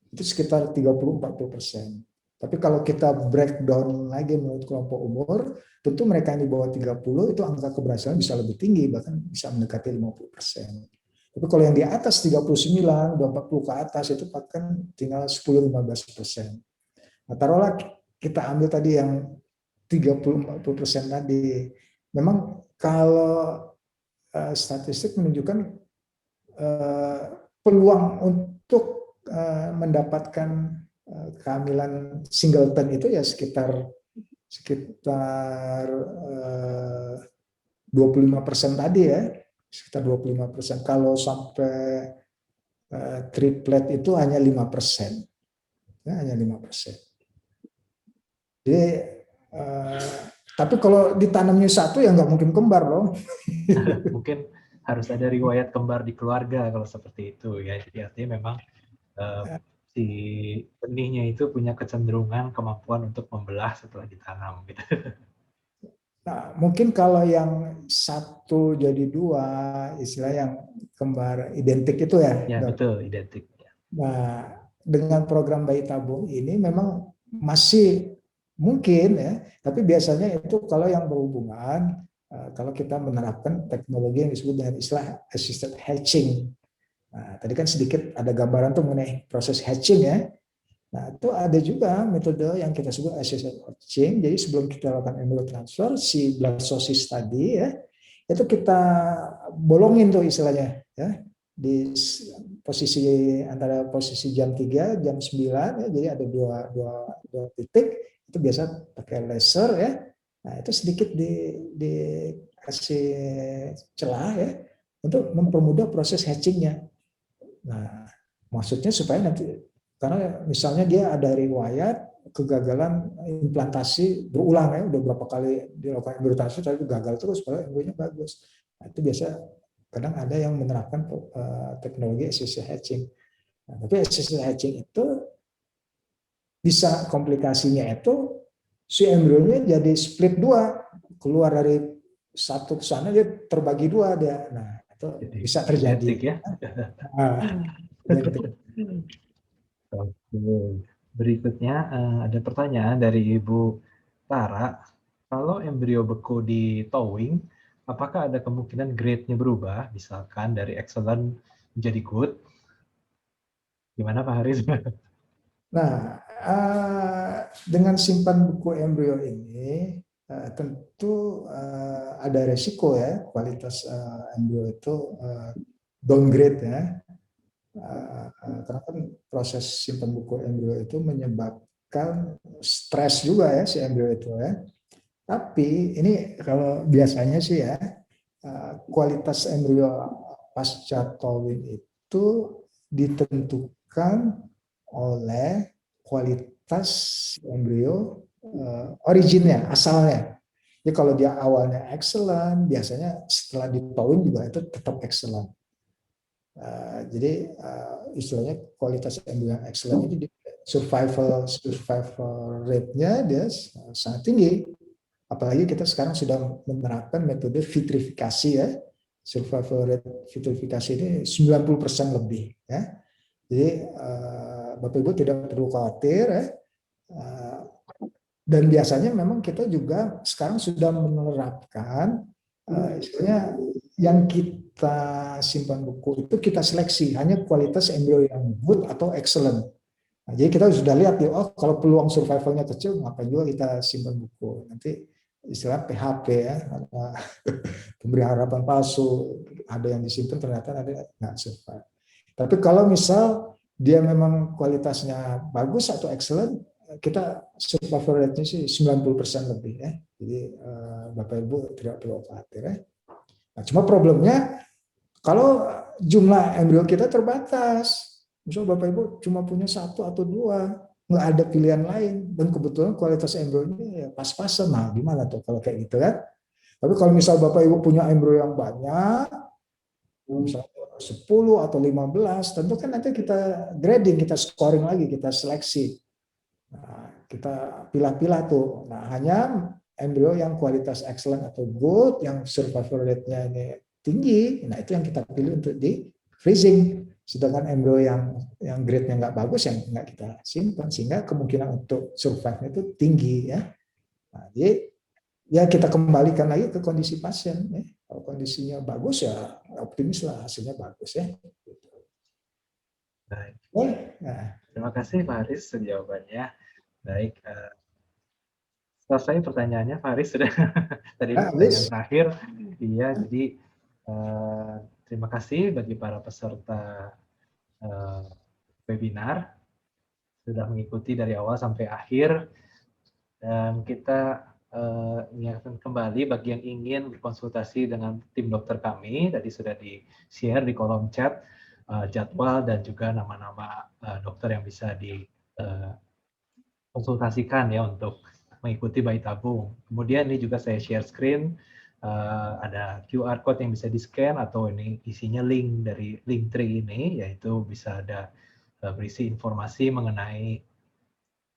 itu sekitar 30-40%. Tapi kalau kita breakdown lagi menurut kelompok umur, tentu mereka yang di bawah 30 itu angka keberhasilan bisa lebih tinggi, bahkan bisa mendekati 50%. Tapi kalau yang di atas 39, 40 ke atas itu bahkan tinggal 10-15%. Nah, taruhlah kita ambil tadi yang 30-40% tadi. Memang kalau statistik menunjukkan peluang untuk mendapatkan kehamilan singleton itu ya sekitar 25% tadi ya, sekitar 25%. Kalau sampai triplet itu hanya 5%, ya, hanya 5%. Jadi tapi kalau ditanamnya satu ya nggak mungkin kembar loh. mungkin harus ada riwayat kembar di keluarga kalau seperti itu ya. Jadi artinya memang si benihnya itu punya kecenderungan kemampuan untuk membelah setelah ditanam gitu. Nah, mungkin kalau yang satu jadi dua, istilah yang kembar identik itu ya. Ya, betul, identik. Nah, dengan program bayi tabung ini memang masih mungkin ya, tapi biasanya itu kalau yang berhubungan, kalau kita menerapkan teknologi yang disebut dengan istilah assisted hatching. Nah, tadi kan sedikit ada gambaran tuh mengenai proses hatching ya. Nah, itu ada juga metode yang kita sebut assisted hatching. Jadi sebelum kita lakukan embryo transfer, si blastosis tadi ya, itu kita bolongin tuh istilahnya ya, posisi antara posisi jam 3, jam 9 ya, jadi ada dua titik, itu biasa pakai laser ya. Nah, itu sedikit dikasih celah ya untuk mempermudah proses hatchingnya. Nah, maksudnya supaya nanti, karena misalnya dia ada riwayat kegagalan implantasi berulang ya, udah berapa kali dilakukan implantasi tapi gagal terus, padahal embryonya bagus. Nah, itu biasa kadang ada yang menerapkan teknologi assisted hatching. Nah, tapi assisted hatching itu bisa komplikasinya itu si embryonya jadi split dua, keluar dari satu ke sana dia terbagi dua dia. Nah, itu Jadi bisa genetik terjadi. ya. Nah, Oke. Berikutnya ada pertanyaan dari Ibu Tara. Kalau embrio beku di towing, apakah ada kemungkinan grade-nya berubah, misalkan dari excellent menjadi good? Gimana Pak Haris? Nah, dengan simpan buku embrio ini tentu ada resiko ya, kualitas embrio itu downgrade ya. Karena kan proses simpan buku embrio itu menyebabkan stres juga ya si embrio itu ya. Tapi ini kalau biasanya sih ya, kualitas embrio pasca towing itu ditentukan oleh kualitas embrio originnya, asalnya. Jadi kalau dia awalnya excellent, biasanya setelah ditowing juga itu tetap excellent. Jadi istilahnya kualitas embrio yang excellent itu survival rate-nya dia sangat tinggi. Apalagi kita sekarang sudah menerapkan metode vitrifikasi ya. Survival rate vitrifikasi ini 90% lebih ya. Jadi Bapak Ibu tidak perlu khawatir ya. Dan biasanya memang kita juga sekarang sudah menerapkan istilahnya yang kita simpan buku itu kita seleksi hanya kualitas embrio yang good atau excellent. Nah, jadi kita sudah lihat ya, oh kalau peluang survivalnya kecil, ngapain juga kita simpan buku. Nanti istilah PHP ya, pemberi harapan palsu, ada yang disimpan ternyata ada nggak survive. Tapi kalau misal dia memang kualitasnya bagus atau excellent, kita survival rate-nya sih 90% lebih ya. Jadi Bapak Ibu tidak perlu khawatir ya. Nah, cuma problemnya kalau jumlah embrio kita terbatas, misalnya Bapak Ibu cuma punya satu atau dua, nggak ada pilihan lain, dan kebetulan kualitas embrionya ya pas-pasan, nah gimana tuh kalau kayak gitu kan? Tapi kalau misal Bapak Ibu punya embrio yang banyak, misalnya 10 atau 15, tentu kan nanti kita grading, kita scoring lagi, kita seleksi. Nah, kita pilah-pilah tuh. Nah, hanya embrio yang kualitas excellent atau good, yang survival rate-nya ini tinggi, nah itu yang kita pilih untuk di freezing. Sedangkan embrio yang grade-nya nggak bagus, yang nggak kita simpan, sehingga kemungkinan untuk survive-nya itu tinggi ya. Nah, jadi ya kita kembalikan lagi ke kondisi pasien. Ya. Kalau kondisinya bagus ya optimis lah hasilnya bagus ya. Baik. Nah. Terima kasih Pak Haris jawabannya. Baik, selesai pertanyaannya Pak Haris sudah. Tadi pertanyaan terakhir. Iya, jadi terima kasih bagi para peserta webinar sudah mengikuti dari awal sampai akhir, dan kita ingatkan kembali bagi yang ingin berkonsultasi dengan tim dokter kami, tadi sudah di-share di kolom chat jadwal dan juga nama-nama dokter yang bisa dikonsultasikan ya untuk mengikuti bayi tabung. Kemudian ini juga saya share screen, ada QR code yang bisa di-scan, atau ini isinya link dari Linktree ini, yaitu bisa ada berisi informasi mengenai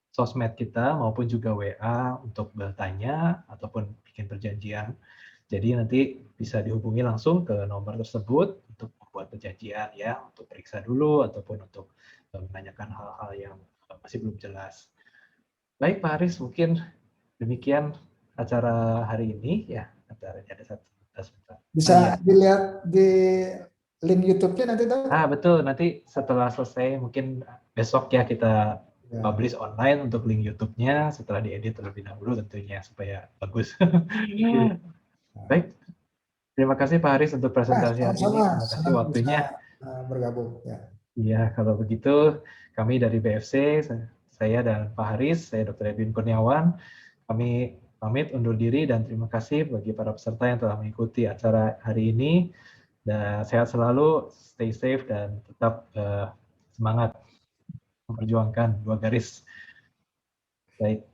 sosmed kita maupun juga WA untuk bertanya ataupun bikin perjanjian. Jadi nanti bisa dihubungi langsung ke nomor tersebut untuk membuat perjanjian ya, untuk periksa dulu ataupun untuk menanyakan hal-hal yang masih belum jelas. Baik Pak Haris, mungkin demikian acara hari ini ya. Acaranya ada satu. Bisa dilihat di link YouTube-nya nanti dong. Betul, nanti setelah selesai mungkin besok ya kita publish online untuk link YouTube-nya setelah diedit terlebih dahulu tentunya supaya bagus. Baik, terima kasih Pak Haris untuk presentasi hari ini. Terima kasih waktunya. Bergabung. Ya. Iya, kalau begitu kami dari BFC, saya dan Pak Haris, saya Dr. Edwin Kurniawan, kami pamit undur diri dan terima kasih bagi para peserta yang telah mengikuti acara hari ini. Dan sehat selalu, stay safe, dan tetap semangat memperjuangkan 2 garis. Baik.